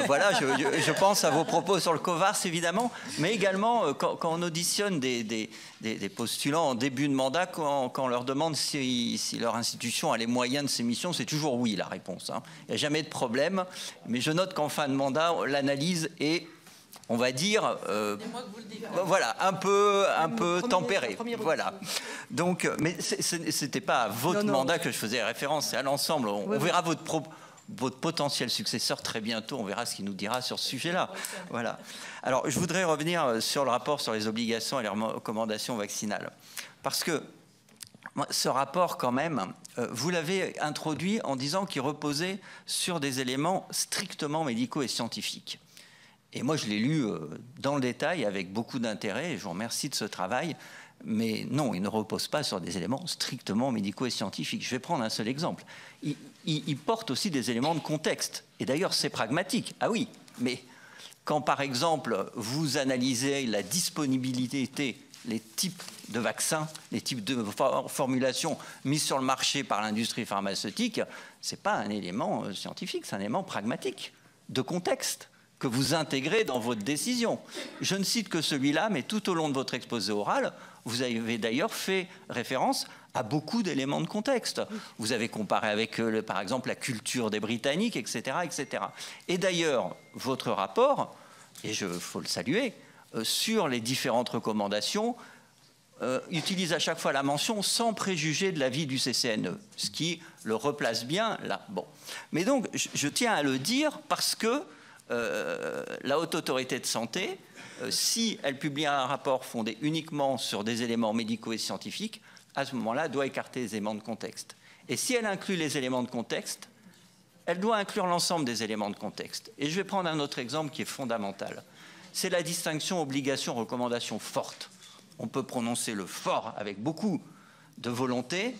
Voilà, je pense à vos propos sur le COVARS, évidemment, mais également quand on auditionne des postulants en début de mandat, quand on leur demande si leur institution a les moyens de ses missions, c'est toujours oui, la réponse. Hein. Il n'y a jamais de problème, mais je note qu'en fin de mandat, l'analyse est... on va dire, voilà, un peu tempéré. Voilà. Donc, mais c'était pas à votre mandat que je faisais référence, c'est à l'ensemble. On verra votre potentiel successeur très bientôt. On verra ce qu'il nous dira sur ce sujet-là. Voilà. Alors, je voudrais revenir sur le rapport sur les obligations et les recommandations vaccinales, parce que ce rapport, quand même, vous l'avez introduit en disant qu'il reposait sur des éléments strictement médicaux et scientifiques. Et moi, je l'ai lu dans le détail avec beaucoup d'intérêt, et je vous remercie de ce travail. Mais non, il ne repose pas sur des éléments strictement médicaux et scientifiques. Je vais prendre un seul exemple. Il porte aussi des éléments de contexte. Et d'ailleurs, c'est pragmatique. Ah oui, mais quand, par exemple, vous analysez la disponibilité, les types de vaccins, les types de formulations mises sur le marché par l'industrie pharmaceutique, ce n'est pas un élément scientifique, c'est un élément pragmatique, de contexte. que vous intégrez dans votre décision. Je ne cite que celui-là, mais tout au long de votre exposé oral, vous avez d'ailleurs fait référence à beaucoup d'éléments de contexte. Vous avez comparé avec, par exemple, la culture des Britanniques, etc. etc. Et d'ailleurs, votre rapport, et il faut le saluer, sur les différentes recommandations, utilise à chaque fois la mention sans préjuger de l'avis du CCNE, ce qui le replace bien là. Bon. Mais donc, je tiens à le dire parce que la Haute Autorité de Santé, si elle publie un rapport fondé uniquement sur des éléments médicaux et scientifiques, à ce moment-là, doit écarter les éléments de contexte. Et si elle inclut les éléments de contexte, elle doit inclure l'ensemble des éléments de contexte. Et je vais prendre un autre exemple qui est fondamental. C'est la distinction obligation-recommandation forte. On peut prononcer le fort avec beaucoup de volonté.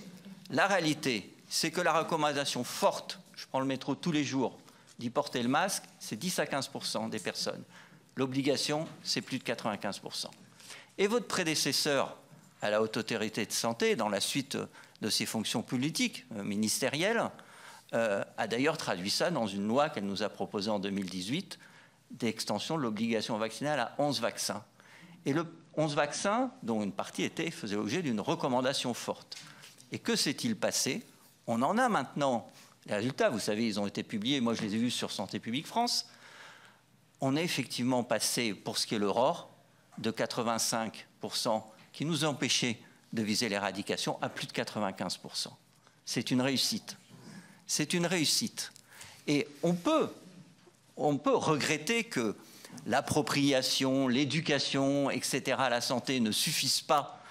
La réalité, c'est que la recommandation forte, je prends le métro tous les jours, d'y porter le masque, c'est 10 à 15% des personnes. L'obligation, c'est plus de 95%. Et votre prédécesseur à la Haute Autorité de Santé, dans la suite de ses fonctions politiques, ministérielles, a d'ailleurs traduit ça dans une loi qu'elle nous a proposée en 2018, d'extension de l'obligation vaccinale à 11 vaccins. Et le 11 vaccins, dont une partie faisait l'objet d'une recommandation forte. Et que s'est-il passé? On en a maintenant les résultats, vous savez, ils ont été publiés, moi je les ai vus sur Santé publique France. On est effectivement passé, pour ce qui est l'Aurore, de 85% qui nous empêchait de viser l'éradication à plus de 95%. C'est une réussite. C'est une réussite. Et on peut regretter que l'appropriation, l'éducation, etc. à la santé ne suffisent pas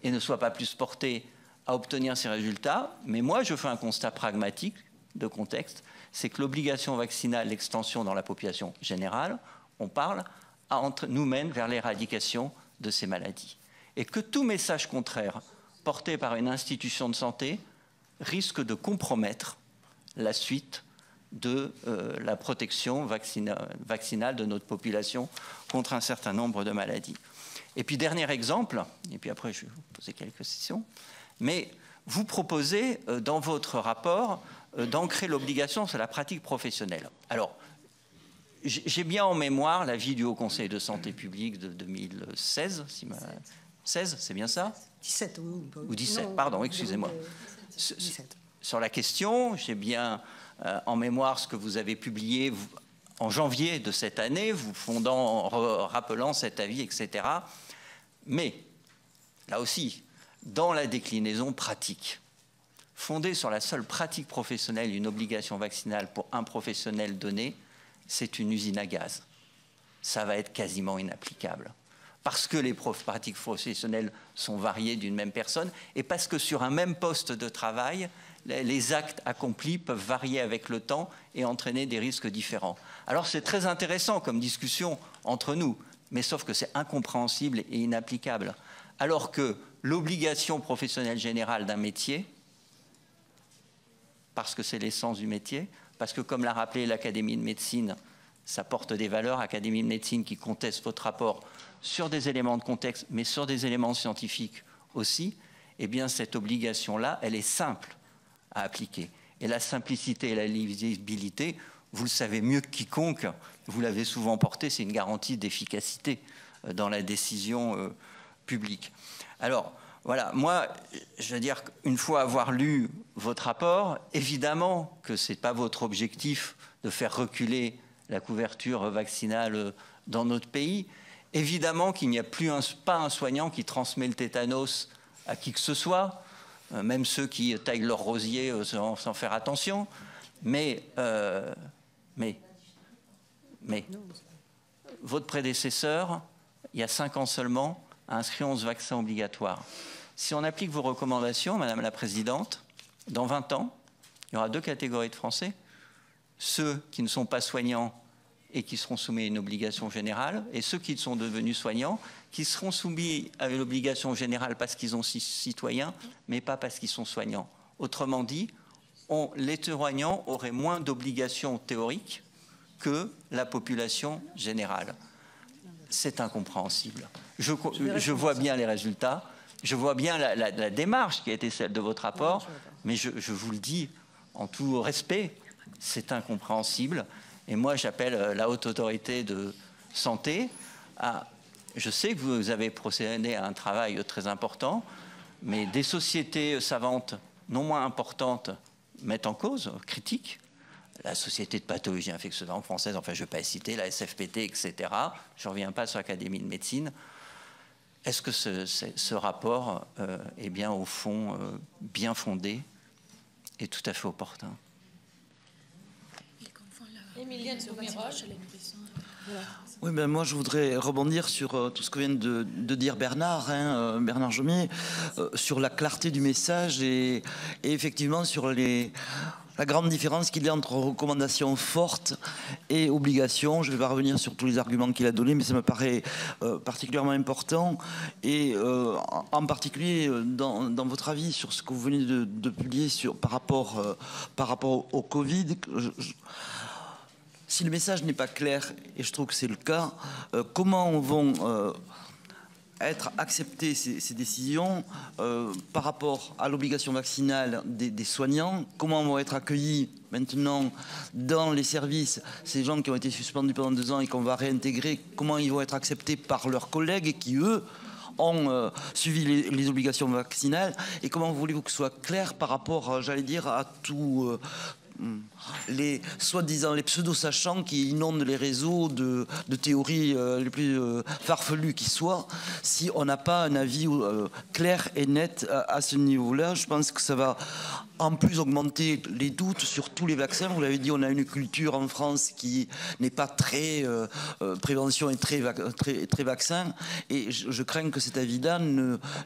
et ne soient pas plus portés à obtenir ces résultats. Mais moi, je fais un constat pragmatique de contexte, c'est que l'obligation vaccinale, l'extension dans la population générale, on parle, nous mène vers l'éradication de ces maladies. Et que tout message contraire porté par une institution de santé risque de compromettre la suite de la protection vaccinale de notre population contre un certain nombre de maladies. Et puis, dernier exemple, et puis après je vais vous poser quelques questions, mais vous proposez dans votre rapport d'ancrer l'obligation sur la pratique professionnelle. Alors, j'ai bien en mémoire l'avis du Haut Conseil de santé publique de 2016, 16, c'est bien ça? 17, oui. Ou 17, pardon, excusez-moi. 17. Sur la question, j'ai bien en mémoire ce que vous avez publié en janvier de cette année, vous rappelant cet avis, etc. Mais, là aussi, dans la déclinaison pratique, fondée sur la seule pratique professionnelle, une obligation vaccinale pour un professionnel donné, c'est une usine à gaz. Ça va être quasiment inapplicable. Parce que les pratiques professionnelles sont variées d'une même personne et parce que sur un même poste de travail, les actes accomplis peuvent varier avec le temps et entraîner des risques différents. Alors c'est très intéressant comme discussion entre nous, mais sauf que c'est incompréhensible et inapplicable. Alors que l'obligation professionnelle générale d'un métier, parce que c'est l'essence du métier, parce que comme l'a rappelé l'Académie de médecine, ça porte des valeurs, Académie de médecine qui conteste votre rapport sur des éléments de contexte, mais sur des éléments scientifiques aussi, eh bien cette obligation-là, elle est simple à appliquer. Et la simplicité et la lisibilité, vous le savez mieux que quiconque, vous l'avez souvent porté, c'est une garantie d'efficacité dans la décision publique. Alors, voilà, moi, je veux dire qu'une fois avoir lu votre rapport, évidemment que ce n'est pas votre objectif de faire reculer la couverture vaccinale dans notre pays. Évidemment qu'il n'y a pas un soignant qui transmet le tétanos à qui que ce soit, même ceux qui taillent leur rosier sans faire attention. Mais votre prédécesseur, il y a 5 ans seulement, a inscrit 11 vaccins obligatoires. Si on applique vos recommandations, Madame la Présidente, dans 20 ans, il y aura 2 catégories de Français. Ceux qui ne sont pas soignants et qui seront soumis à une obligation générale, et ceux qui sont devenus soignants, qui seront soumis à une obligation générale parce qu'ils sont citoyens, mais pas parce qu'ils sont soignants. Autrement dit, les soignants auraient moins d'obligations théoriques que la population générale. C'est incompréhensible. Je vois bien les résultats, je vois bien la démarche qui a été celle de votre rapport, mais je vous le dis en tout respect, c'est incompréhensible. Et moi, j'appelle la Haute Autorité de Santé à... Je sais que vous avez procédé à un travail très important, mais des sociétés savantes non moins importantes mettent en cause, critiquent, la Société de pathologie infectieuse française, enfin je ne vais pas citer, la SFPT, etc. Je ne reviens pas sur l'Académie de médecine. Est-ce que ce rapport est bien au fond bien fondé et tout à fait opportun? Oui, ben moi je voudrais rebondir sur tout ce que vient de dire Bernard, Bernard Jomier, sur la clarté du message et effectivement sur la grande différence qu'il y a entre recommandations fortes et obligations. Je ne vais pas revenir sur tous les arguments qu'il a donnés, mais ça me paraît particulièrement important. Et en particulier dans votre avis sur ce que vous venez de publier par rapport au Covid, si le message n'est pas clair, et je trouve que c'est le cas, comment vont être acceptées ces décisions par rapport à l'obligation vaccinale des soignants? Comment vont être accueillis maintenant dans les services ces gens qui ont été suspendus pendant 2 ans et qu'on va réintégrer? Comment ils vont être acceptés par leurs collègues qui, eux, ont suivi les obligations vaccinales? Et comment voulez-vous que ce soit clair par rapport, j'allais dire, à tout... les soi-disant les pseudo-sachants qui inondent les réseaux de théories les plus farfelues qui soient, si on n'a pas un avis clair et net à ce niveau-là? Je pense que ça va en plus augmenter les doutes sur tous les vaccins. Vous l'avez dit, on a une culture en France qui n'est pas très prévention et très vaccin, et je crains que cet avis-là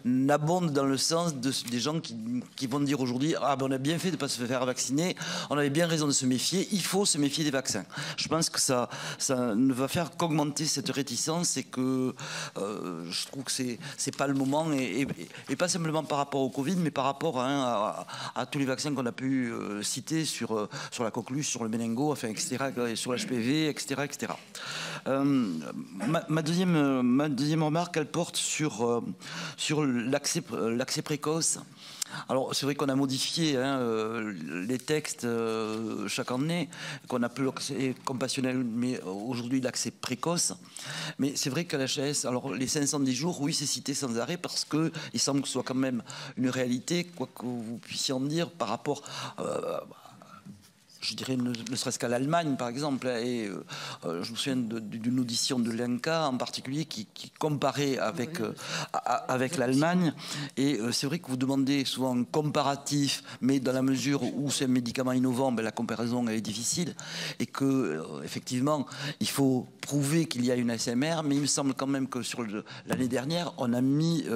n'abonde dans le sens des gens qui vont dire aujourd'hui: ah ben on a bien fait de ne pas se faire vacciner, on avait bien raison de se méfier, il faut se méfier des vaccins. Je pense que ça ne va faire qu'augmenter cette réticence, et que je trouve que c'est pas le moment, et pas simplement par rapport au Covid, mais par rapport à tous les vaccins qu'on a pu citer sur la coqueluche, sur le méningo, enfin, etc., sur l'HPV, etc., etc. Ma deuxième remarque, elle porte sur l'accès précoce. Alors, c'est vrai qu'on a modifié les textes chaque année, qu'on appelle l'accès compassionnel, mais aujourd'hui l'accès précoce. Mais c'est vrai qu'à l'HAS, alors les 510 jours, oui, c'est cité sans arrêt, parce qu'il semble que ce soit quand même une réalité, quoi que vous puissiez en dire, par rapport je dirais ne serait-ce qu'à l'Allemagne, par exemple. Et je me souviens d'une audition de l'INCA en particulier qui comparait avec l'Allemagne. Et c'est vrai que vous demandez souvent un comparatif, mais dans la mesure où c'est un médicament innovant, ben, la comparaison elle est difficile. Et que effectivement, il faut prouver qu'il y a une ASMR, mais il me semble quand même que sur l'année dernière, on a mis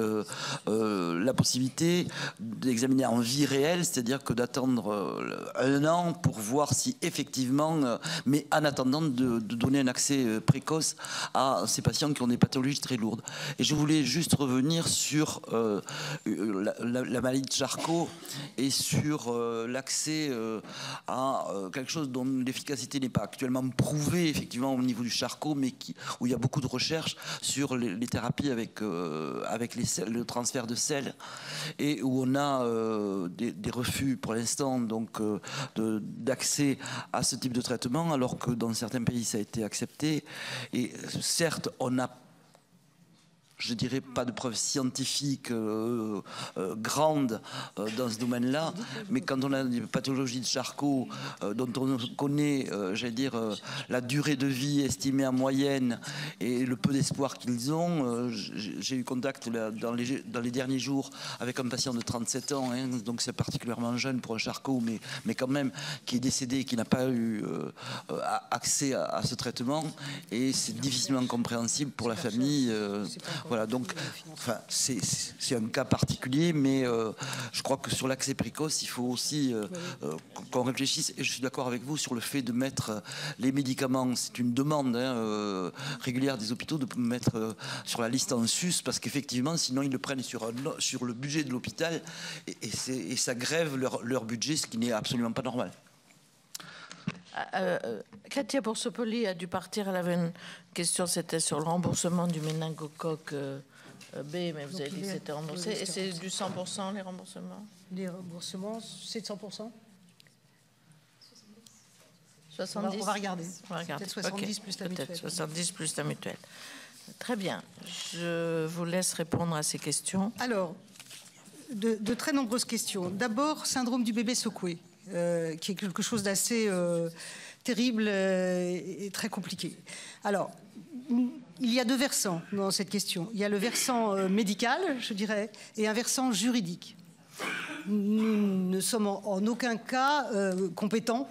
la possibilité d'examiner en vie réelle, c'est-à-dire que d'attendre 1 an pour voir si effectivement, mais en attendant de donner un accès précoce à ces patients qui ont des pathologies très lourdes. Et je voulais juste revenir sur la maladie de Charcot et sur l'accès à quelque chose dont l'efficacité n'est pas actuellement prouvée effectivement au niveau du Charcot, mais où il y a beaucoup de recherches sur les thérapies avec le transfert de sels, et où on a des refus pour l'instant donc d'accès à ce type de traitement, alors que dans certains pays ça a été accepté. Et certes, on n'a, je dirais, pas de preuves scientifiques grandes dans ce domaine-là, mais quand on a des pathologies de Charcot dont on connaît, j'allais dire, la durée de vie estimée en moyenne et le peu d'espoir qu'ils ont, j'ai eu contact dans les derniers jours avec un patient de 37 ans, donc c'est particulièrement jeune pour un Charcot, mais quand même, qui est décédé et qui n'a pas eu accès à ce traitement, et c'est difficilement compréhensible pour la famille. Voilà, donc enfin, c'est un cas particulier, mais je crois que sur l'accès précoce, il faut aussi qu'on réfléchisse, et je suis d'accord avec vous sur le fait de mettre les médicaments, c'est une demande régulière des hôpitaux de mettre sur la liste en sus, parce qu'effectivement, sinon ils le prennent sur le budget de l'hôpital, et ça grève leur budget, ce qui n'est absolument pas normal. Katia Borsopoli a dû partir. Elle avait une question, c'était sur le remboursement du méningocoque B, mais vous avez dit que c'était remboursé. Et c'est du 100% les remboursements? Les remboursements, c'est de 100%. 70. On va regarder. Peut-être 70 plus la mutuelle. 70 plus la mutuelle. Très bien. Je vous laisse répondre à ces questions. Alors, de très nombreuses questions. D'abord, syndrome du bébé secoué, qui est quelque chose d'assez terrible et très compliqué. Alors, il y a deux versants dans cette question. Il y a le versant médical, je dirais, et un versant juridique. Nous ne sommes en aucun cas compétents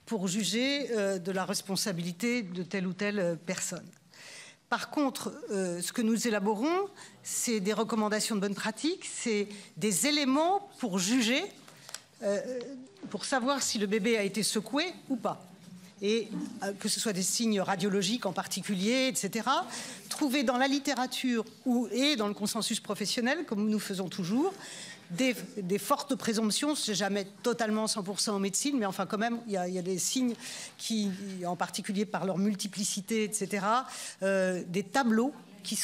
pour juger de la responsabilité de telle ou telle personne. Par contre, ce que nous élaborons, c'est des recommandations de bonne pratique, c'est des éléments pour juger, pour savoir si le bébé a été secoué ou pas. Et que ce soit des signes radiologiques en particulier, etc. Trouver dans la littérature et dans le consensus professionnel, comme nous faisons toujours, des fortes présomptions. C'est jamais totalement 100% en médecine, mais enfin quand même, il y a des signes qui, en particulier par leur multiplicité, etc., des tableaux qui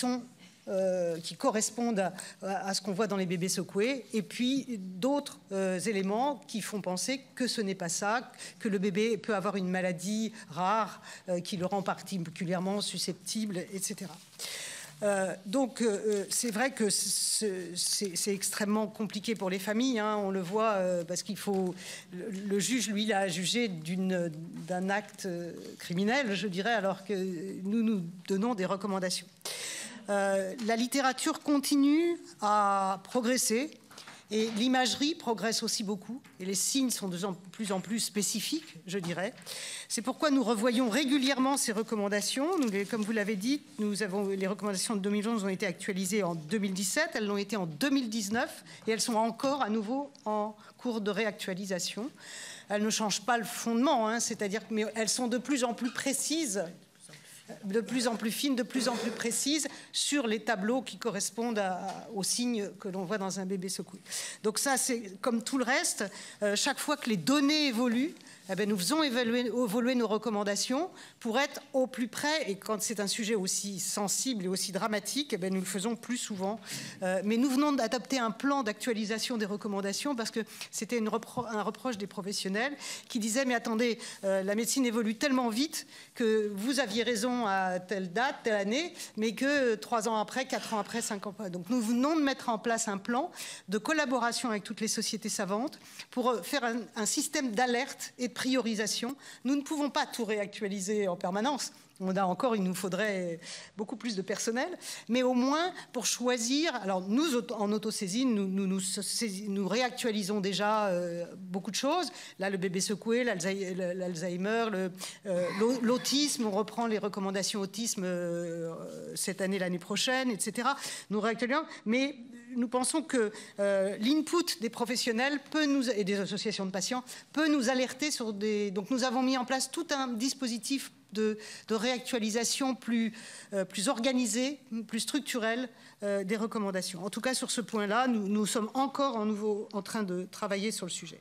correspondent à ce qu'on voit dans les bébés secoués, et puis d'autres éléments qui font penser que ce n'est pas ça, que le bébé peut avoir une maladie rare qui le rend particulièrement susceptible, etc. Donc c'est vrai que c'est extrêmement compliqué pour les familles, hein, on le voit, parce qu'il faut... Le juge, lui, il a jugé d'un acte criminel, je dirais, alors que nous donnons des recommandations. La littérature continue à progresser et l'imagerie progresse aussi beaucoup et les signes sont de plus en plus spécifiques, je dirais. C'est pourquoi nous revoyons régulièrement ces recommandations. Comme vous l'avez dit, les recommandations de 2011 ont été actualisées en 2017, elles l'ont été en 2019 et elles sont encore à nouveau en cours de réactualisation. Elles ne changent pas le fondement, hein, c'est-à-dire mais elles sont de plus en plus précises, de plus en plus fines, de plus en plus précises sur les tableaux qui correspondent aux signes que l'on voit dans un bébé secoué. Donc ça, c'est comme tout le reste, chaque fois que les données évoluent, eh bien, nous faisons évoluer nos recommandations pour être au plus près, et quand c'est un sujet aussi sensible et aussi dramatique, eh bien, nous le faisons plus souvent. Mais nous venons d'adopter un plan d'actualisation des recommandations parce que c'était un reproche des professionnels qui disaient « mais attendez, la médecine évolue tellement vite que vous aviez raison à telle date, telle année, mais que 3 ans après, 4 ans après, 5 ans après. » Donc nous venons de mettre en place un plan de collaboration avec toutes les sociétés savantes pour faire un système d'alerte et de priorisation. Nous ne pouvons pas tout réactualiser en permanence. Il nous faudrait beaucoup plus de personnel, mais au moins pour choisir. Alors nous, en autosaisine, nous réactualisons déjà beaucoup de choses. Là, le bébé secoué, l'Alzheimer, l'autisme, on reprend les recommandations autisme cette année, l'année prochaine, etc. Nous réactualisons, mais nous pensons que l'input des professionnels et des associations de patients peut nous alerter sur des... Donc nous avons mis en place tout un dispositif de réactualisation plus organisé, plus structurel des recommandations. En tout cas, sur ce point-là, nous sommes encore en train de travailler sur le sujet.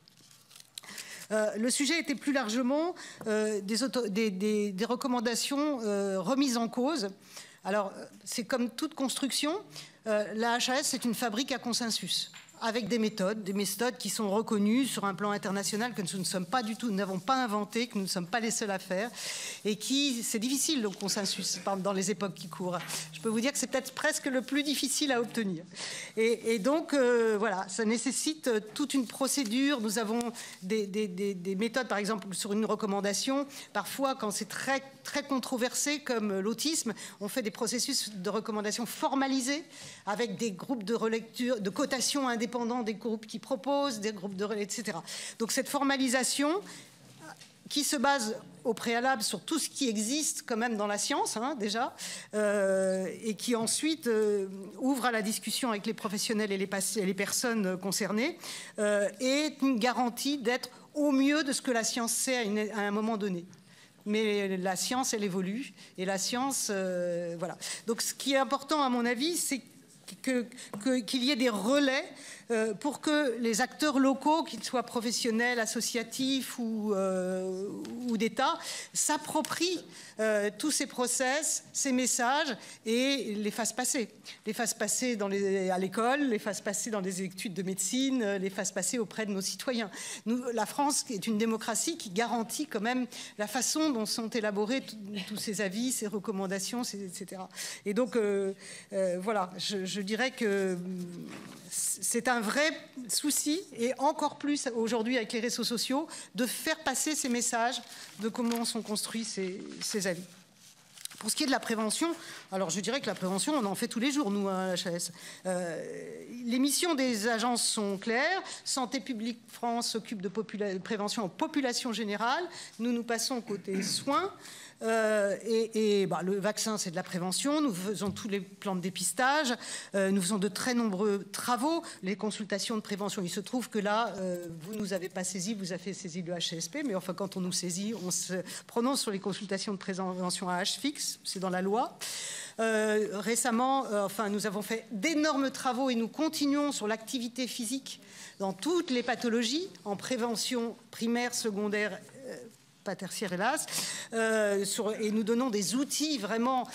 Le sujet était plus largement des recommandations remises en cause. Alors, c'est comme toute construction, la HAS, c'est une fabrique à consensus, avec des méthodes qui sont reconnues sur un plan international, que nous ne sommes pas du tout, nous n'avons pas inventé, que nous ne sommes pas les seuls à faire, et c'est difficile le consensus dans les époques qui courent. Je peux vous dire que c'est peut-être presque le plus difficile à obtenir. Et donc, voilà, ça nécessite toute une procédure. Nous avons des méthodes, par exemple, sur une recommandation. Parfois, quand c'est très, très controversé, comme l'autisme, on fait des processus de recommandation formalisés, avec des groupes de relecture, de cotation indépendants des groupes qui proposent, des groupes de relais, etc. Donc cette formalisation qui se base au préalable sur tout ce qui existe quand même dans la science, hein, déjà, et qui ensuite ouvre à la discussion avec les professionnels et les personnes concernées, est une garantie d'être au mieux de ce que la science sait à un moment donné. Mais la science, elle évolue, et la science, voilà. Donc ce qui est important, à mon avis, c'est qu'il y ait des relais pour que les acteurs locaux, qu'ils soient professionnels, associatifs ou d'État, s'approprient tous ces process, ces messages et les fassent passer. Les fassent passer à l'école, les fassent passer dans les études de médecine, les fassent passer auprès de nos citoyens. La France est une démocratie qui garantit quand même la façon dont sont élaborés tous ces avis, ces recommandations, etc. Et donc, voilà, je dirais que c'est un vrai souci, et encore plus aujourd'hui avec les réseaux sociaux, de faire passer ces messages de comment sont construits ces avis. Pour ce qui est de la prévention, alors je dirais que la prévention, on en fait tous les jours, nous, à l'HAS. Les missions des agences sont claires. Santé publique France s'occupe de prévention en population générale. Nous passons côté soins. Le vaccin, c'est de la prévention. Nous faisons tous les plans de dépistage. Nous faisons de très nombreux travaux. Les consultations de prévention, il se trouve que là, vous ne nous avez pas saisi, vous avez saisi le HCSP, mais enfin, quand on nous saisit, on se prononce sur les consultations de prévention à âge fixe. C'est dans la loi. Récemment, nous avons fait d'énormes travaux et nous continuons sur l'activité physique dans toutes les pathologies, en prévention primaire, secondaire, pas tertiaire hélas, et nous donnons des outils vraiment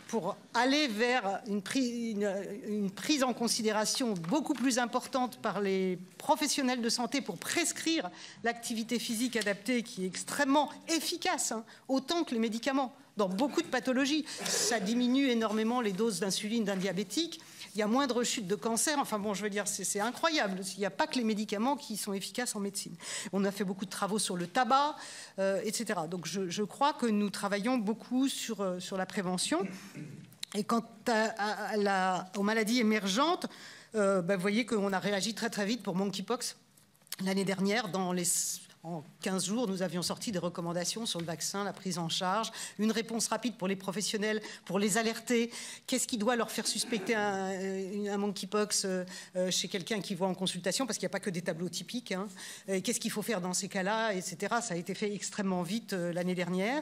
pour aller vers une prise en considération beaucoup plus importante par les professionnels de santé pour prescrire l'activité physique adaptée qui est extrêmement efficace, autant que les médicaments. Dans beaucoup de pathologies, ça diminue énormément les doses d'insuline d'un diabétique. Il y a moins de rechutes de cancer. Enfin bon, je veux dire, c'est incroyable. Il n'y a pas que les médicaments qui sont efficaces en médecine. On a fait beaucoup de travaux sur le tabac, etc. Donc je crois que nous travaillons beaucoup sur la Et quant aux maladies émergentes, vous voyez qu'on a réagi très très vite pour monkeypox l'année dernière. En 15 jours, nous avions sorti des recommandations sur le vaccin, la prise en charge, une réponse rapide pour les professionnels, pour les alerter. Qu'est-ce qui doit leur faire suspecter un monkeypox chez quelqu'un qui voit en consultation, parce qu'il n'y a pas que des tableaux typiques. Qu'est-ce qu'il faut faire dans ces cas-là, etc. Ça a été fait extrêmement vite l'année dernière.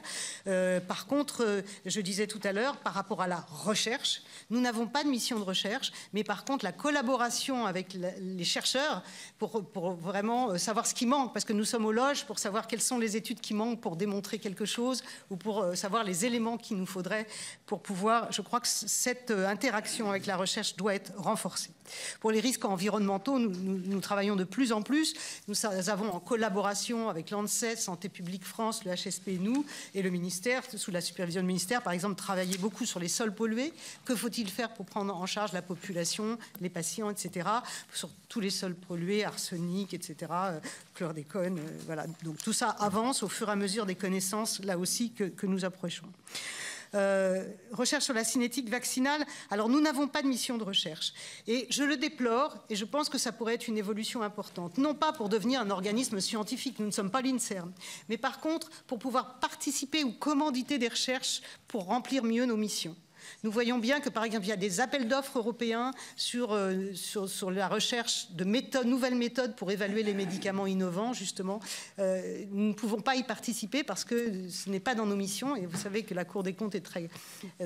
Par contre, je disais tout à l'heure, par rapport à la recherche, nous n'avons pas de mission de recherche, mais par contre, la collaboration avec les chercheurs pour vraiment savoir ce qui manque, parce que nous sommes aux loges pour savoir quelles sont les études qui manquent pour démontrer quelque chose ou pour savoir les éléments qu'il nous faudrait pour pouvoir... Je crois que cette interaction avec la recherche doit être renforcée. Pour les risques environnementaux, nous travaillons de plus en plus. Nous avons en collaboration avec l'ANSES, Santé publique France, le HSP et nous, et le ministère, sous la supervision du ministère, par exemple, travaillé beaucoup sur les sols pollués. Que faut-il faire pour prendre en charge la population, les patients, etc., sur tous les sols pollués, arsenic, etc., chlordécone, voilà. Donc tout ça avance au fur et à mesure des connaissances, là aussi, que nous approchons. Recherche sur la cinétique vaccinale. Alors, nous n'avons pas de mission de recherche. Et je le déplore, et je pense que ça pourrait être une évolution importante. Non pas pour devenir un organisme scientifique, nous ne sommes pas l'INSERM, mais par contre, pour pouvoir participer ou commanditer des recherches pour remplir mieux nos missions. Nous voyons bien que, par exemple, il y a des appels d'offres européens sur la recherche de nouvelles méthodes pour évaluer les médicaments innovants, justement. Nous ne pouvons pas y participer parce que ce n'est pas dans nos missions. Et vous savez que la Cour des comptes est très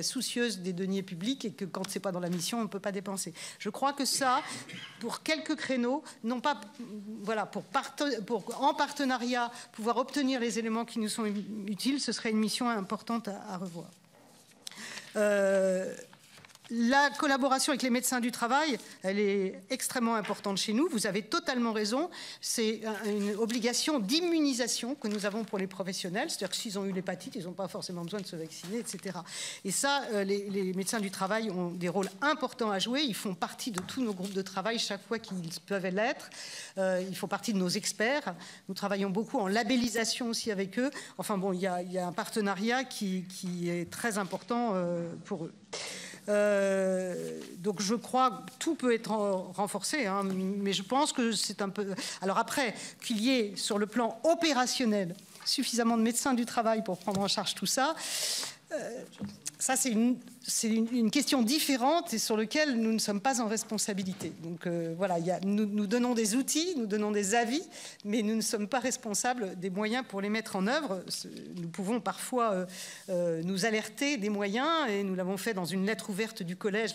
soucieuse des deniers publics et que quand ce n'est pas dans la mission, on ne peut pas dépenser. Je crois que ça, pour quelques créneaux, non pas, voilà, pour en partenariat, pouvoir obtenir les éléments qui nous sont utiles, ce serait une mission importante à revoir. La collaboration avec les médecins du travail, elle est extrêmement importante chez nous. Vous avez totalement raison. C'est une obligation d'immunisation que nous avons pour les professionnels. C'est-à-dire que s'ils ont eu l'hépatite, ils n'ont pas forcément besoin de se vacciner, etc. Et ça, les médecins du travail ont des rôles importants à jouer. Ils font partie de tous nos groupes de travail chaque fois qu'ils peuvent l'être. Ils font partie de nos experts. Nous travaillons beaucoup en labellisation aussi avec eux. Enfin bon, il y a un partenariat qui est très important pour eux. Donc je crois que tout peut être renforcé, mais je pense que c'est un peu... Alors après, qu'il y ait sur le plan opérationnel suffisamment de médecins du travail pour prendre en charge tout ça, ça c'est c'est une question différente et sur laquelle nous ne sommes pas en responsabilité. Donc voilà, nous donnons des outils, nous donnons des avis, mais nous ne sommes pas responsables des moyens pour les mettre en œuvre. Nous pouvons parfois nous alerter des moyens, et nous l'avons fait dans une lettre ouverte du collège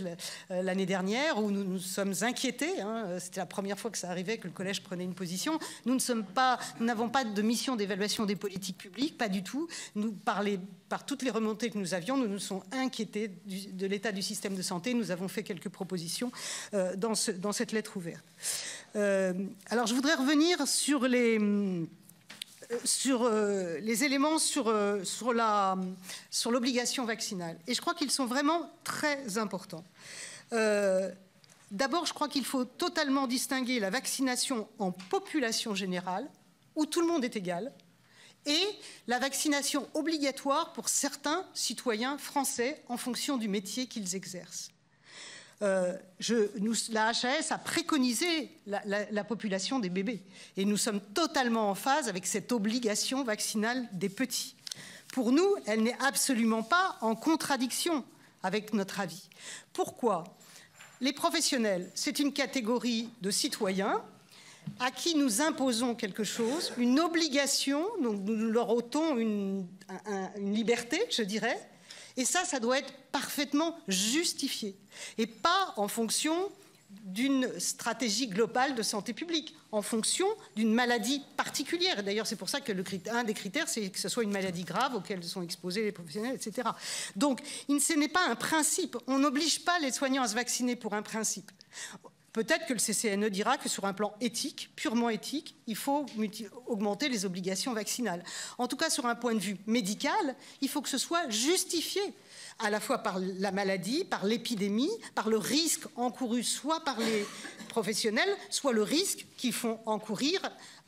l'année dernière, où nous nous sommes inquiétés. Hein, c'était la première fois que ça arrivait que le collège prenait une position. Nous n'avons pas de mission d'évaluation des politiques publiques, pas du tout. Nous, par toutes les remontées que nous avions, nous nous sommes inquiétés de l'état du système de santé. Nous avons fait quelques propositions dans cette lettre ouverte. Alors, je voudrais revenir sur les éléments sur l'obligation vaccinale. Et je crois qu'ils sont vraiment très importants. D'abord, je crois qu'il faut totalement distinguer la vaccination en population générale, où tout le monde est égal, et la vaccination obligatoire pour certains citoyens français en fonction du métier qu'ils exercent. La HAS a préconisé la population des bébés, et nous sommes totalement en phase avec cette obligation vaccinale des petits. Pour nous, elle n'est absolument pas en contradiction avec notre avis. Pourquoi ? Les professionnels, c'est une catégorie de citoyens à qui nous imposons quelque chose, une obligation, donc nous leur ôtons une liberté, je dirais, et ça doit être parfaitement justifié, et pas en fonction d'une stratégie globale de santé publique, en fonction d'une maladie particulière. D'ailleurs, c'est pour ça que un des critères, c'est que ce soit une maladie grave auquel sont exposés les professionnels, etc. Donc, ce n'est pas un principe. On n'oblige pas les soignants à se vacciner pour un principe. Peut-être que le CCNE dira que sur un plan éthique, purement éthique, il faut augmenter les obligations vaccinales. En tout cas, sur un point de vue médical, il faut que ce soit justifié, à la fois par la maladie, par l'épidémie, par le risque encouru soit par les professionnels, soit le risque qu'ils font encourir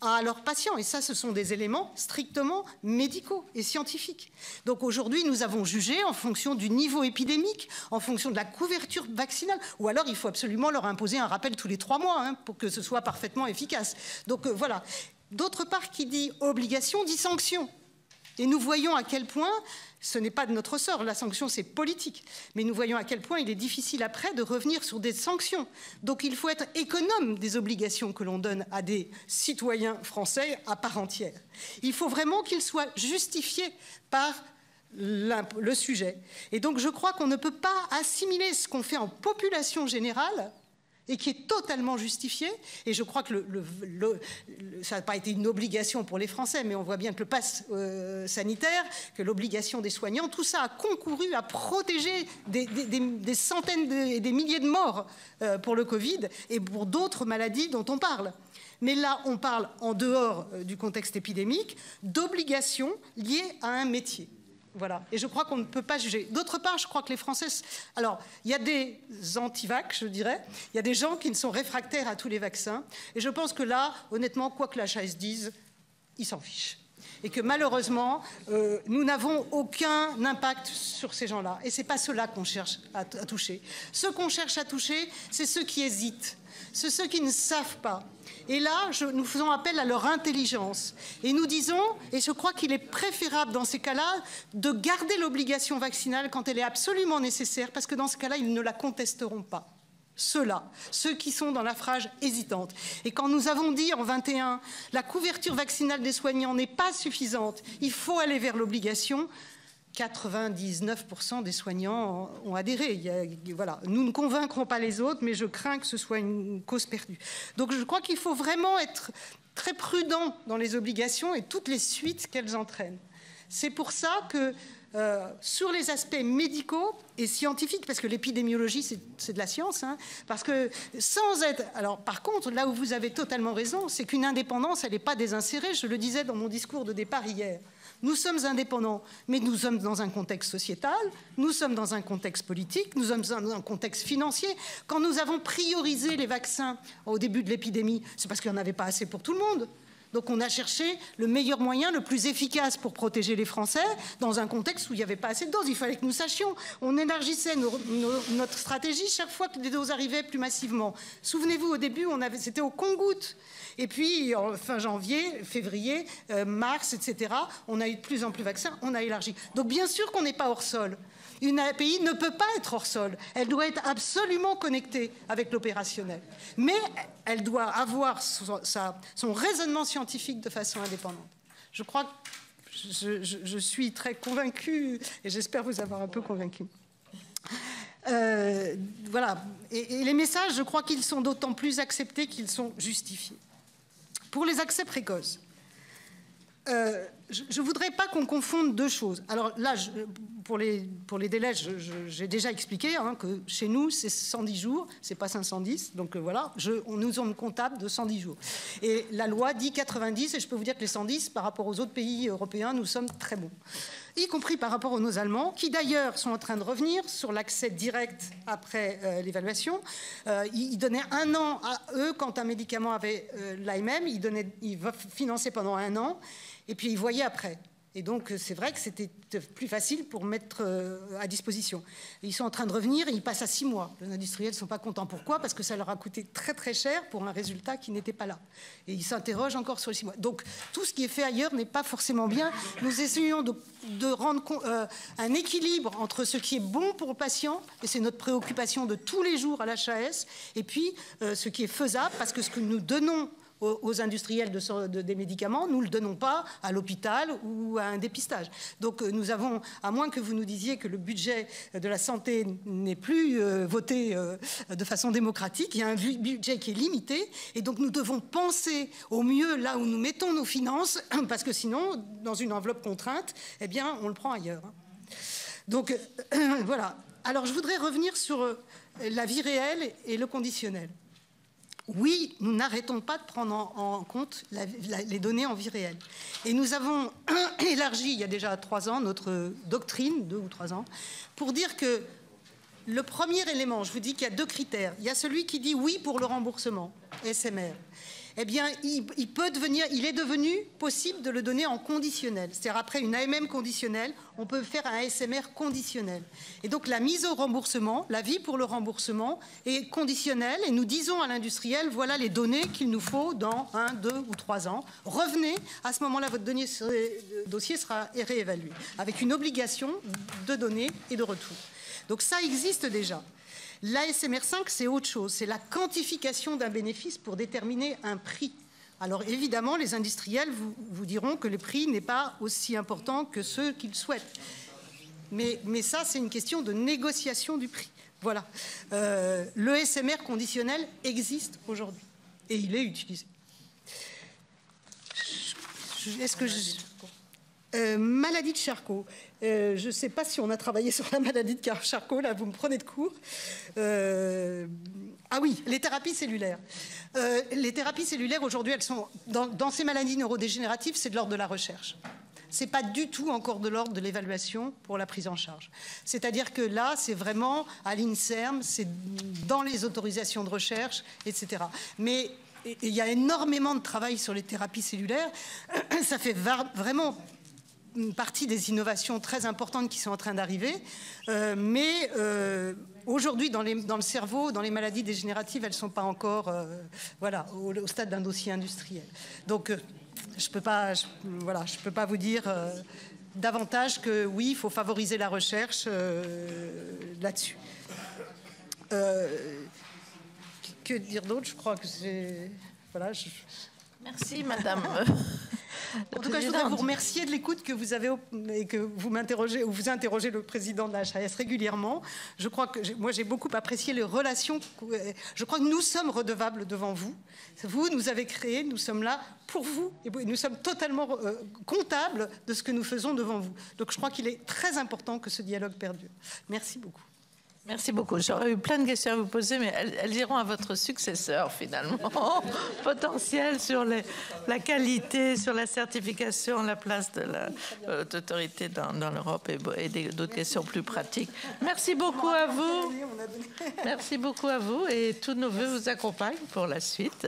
à leurs patients. Et ça, ce sont des éléments strictement médicaux et scientifiques. Donc aujourd'hui, nous avons jugé en fonction du niveau épidémique, en fonction de la couverture vaccinale, ou alors il faut absolument leur imposer un rappel tous les 3 mois hein, pour que ce soit parfaitement efficace. Donc voilà. D'autre part, qui dit obligation, dit sanction. Et nous voyons à quel point, ce n'est pas de notre sort, la sanction c'est politique, mais nous voyons à quel point il est difficile après de revenir sur des sanctions. Donc il faut être économe des obligations que l'on donne à des citoyens français à part entière. Il faut vraiment qu'ils soient justifiés par le sujet. Et donc je crois qu'on ne peut pas assimiler ce qu'on fait en population générale et qui est totalement justifié. Et je crois que ça n'a pas été une obligation pour les Français, mais on voit bien que le pass sanitaire, que l'obligation des soignants, tout ça a concouru à protéger des centaines et des milliers de morts pour le Covid et pour d'autres maladies dont on parle. Mais là, on parle, en dehors du contexte épidémique, d'obligations liées à un métier. Voilà. Et je crois qu'on ne peut pas juger. D'autre part, je crois que les Français... Alors, il y a des anti-vax, je dirais. Il y a des gens qui ne sont réfractaires à tous les vaccins. Et je pense que là, honnêtement, quoi que la HAS dise, ils s'en fichent. Et que malheureusement, nous n'avons aucun impact sur ces gens-là. Et ce n'est pas ceux-là qu'on cherche à toucher. Ceux qu'on cherche à toucher, c'est ceux qui hésitent. C'est ceux qui ne savent pas. Et là, nous faisons appel à leur intelligence. Et nous disons, et je crois qu'il est préférable dans ces cas-là, de garder l'obligation vaccinale quand elle est absolument nécessaire, parce que dans ce cas-là, ils ne la contesteront pas. Ceux-là, ceux qui sont dans la phase hésitante. Et quand nous avons dit en 21, la couverture vaccinale des soignants n'est pas suffisante, il faut aller vers l'obligation, 99% des soignants ont adhéré. Voilà. Nous ne convaincrons pas les autres, mais je crains que ce soit une cause perdue. Donc je crois qu'il faut vraiment être très prudent dans les obligations et toutes les suites qu'elles entraînent. C'est pour ça que sur les aspects médicaux et scientifiques, parce que l'épidémiologie, c'est de la science, hein, parce que sans être... Alors, par contre, là où vous avez totalement raison, c'est qu'une indépendance, elle n'est pas désinsérée. Je le disais dans mon discours de départ hier. Nous sommes indépendants, mais nous sommes dans un contexte sociétal, nous sommes dans un contexte politique, nous sommes dans un contexte financier. Quand nous avons priorisé les vaccins au début de l'épidémie, c'est parce qu'il n'y en avait pas assez pour tout le monde. Donc on a cherché le meilleur moyen, le plus efficace pour protéger les Français dans un contexte où il n'y avait pas assez de doses. Il fallait que nous sachions. On élargissait notre stratégie chaque fois que les doses arrivaient plus massivement. Souvenez-vous, au début, c'était au compte-gouttes. Et puis, en fin janvier, février, mars, etc., on a eu de plus en plus de vaccins, on a élargi. Donc bien sûr qu'on n'est pas hors sol. Une API ne peut pas être hors sol. Elle doit être absolument connectée avec l'opérationnel. Mais elle doit avoir son raisonnement scientifique de façon indépendante. Je crois que je suis très convaincue, et j'espère vous avoir un peu convaincu. Voilà. Et les messages, je crois qu'ils sont d'autant plus acceptés qu'ils sont justifiés. Pour les accès précoces, je ne voudrais pas qu'on confonde deux choses. Alors là, pour les délais, j'ai déjà expliqué que chez nous, c'est 110 jours, c'est pas 510. Donc voilà, nous sommes comptables de 110 jours. Et la loi dit 90, et je peux vous dire que les 110, par rapport aux autres pays européens, nous sommes très bons. Y compris par rapport aux nos Allemands, qui d'ailleurs sont en train de revenir sur l'accès direct après l'évaluation. Ils donnaient 1 an à eux quand un médicament avait l'AMM, ils finançaient pendant 1 an, et puis ils voyaient après. Et donc, c'est vrai que c'était plus facile pour mettre à disposition. Ils sont en train de revenir et ils passent à 6 mois. Les industriels ne sont pas contents. Pourquoi? Parce que ça leur a coûté très, très cher pour un résultat qui n'était pas là. Et ils s'interrogent encore sur les 6 mois. Donc, tout ce qui est fait ailleurs n'est pas forcément bien. Nous essayons de rendre un équilibre entre ce qui est bon pour le patient, et c'est notre préoccupation de tous les jours à l'HAS, et puis ce qui est faisable, parce que ce que nous donnons aux industriels des médicaments, nous ne le donnons pas à l'hôpital ou à un dépistage. Donc nous avons, à moins que vous nous disiez que le budget de la santé n'est plus voté de façon démocratique, il y a un budget qui est limité, et donc nous devons penser au mieux là où nous mettons nos finances, parce que sinon, dans une enveloppe contrainte, eh bien, on le prend ailleurs. Donc voilà. Alors je voudrais revenir sur la vie réelle et le conditionnel. Oui, nous n'arrêtons pas de prendre en compte les données en vie réelle. Et nous avons élargi, il y a déjà 3 ans, notre doctrine, 2 ou 3 ans, pour dire que le premier élément, je vous dis qu'il y a 2 critères. Il y a celui qui dit oui pour le remboursement, SMR. Eh bien, il est devenu possible de le donner en conditionnel. C'est-à-dire, après une AMM conditionnelle, on peut faire un SMR conditionnel. Et donc, la mise au remboursement, l'avis pour le remboursement est conditionnel. Et nous disons à l'industriel, voilà les données qu'il nous faut dans 1, 2 ou 3 ans. Revenez, à ce moment-là, votre dossier sera réévalué, avec une obligation de données et de retour. Donc, ça existe déjà. L'ASMR 5, c'est autre chose, c'est la quantification d'un bénéfice pour déterminer un prix. Alors évidemment, les industriels vous diront que le prix n'est pas aussi important que ceux qu'ils souhaitent. Mais ça, c'est une question de négociation du prix. Voilà. Le SMR conditionnel existe aujourd'hui et il est utilisé. Est-ce que maladie de Charcot. Je ne sais pas si on a travaillé sur la maladie de Charcot, là vous me prenez de court. Ah oui, les thérapies cellulaires. Les thérapies cellulaires aujourd'hui, elles sont dans ces maladies neurodégénératives, c'est de l'ordre de la recherche. Ce n'est pas du tout encore de l'ordre de l'évaluation pour la prise en charge. C'est-à-dire que là, c'est vraiment à l'INSERM, c'est dans les autorisations de recherche, etc. Mais il y a énormément de travail sur les thérapies cellulaires. Ça fait vraiment une partie des innovations très importantes qui sont en train d'arriver, mais aujourd'hui dans le cerveau, dans les maladies dégénératives, elles ne sont pas encore voilà, au stade d'un dossier industriel. Donc je ne peux pas vous dire davantage que oui, il faut favoriser la recherche là-dessus. Que dire d'autre? Je crois que c'est... Voilà, Merci, madame. En tout cas, je voudrais vous remercier de l'écoute que vous avez et que vous m'interrogez ou vous interrogez le président de la HAS régulièrement. Je crois que moi j'ai beaucoup apprécié les relations. Je crois que nous sommes redevables devant vous. Vous nous avez créé, nous sommes là pour vous et nous sommes totalement comptables de ce que nous faisons devant vous. Donc je crois qu'il est très important que ce dialogue perdure. Merci beaucoup. Merci beaucoup. J'aurais eu plein de questions à vous poser, mais elles iront à votre successeur, finalement, potentiel sur la qualité, sur la certification, la place de l'autorité dans l'Europe et d'autres questions plus pratiques. Merci beaucoup à vous. Merci beaucoup à vous et tous nos vœux vous accompagnent pour la suite.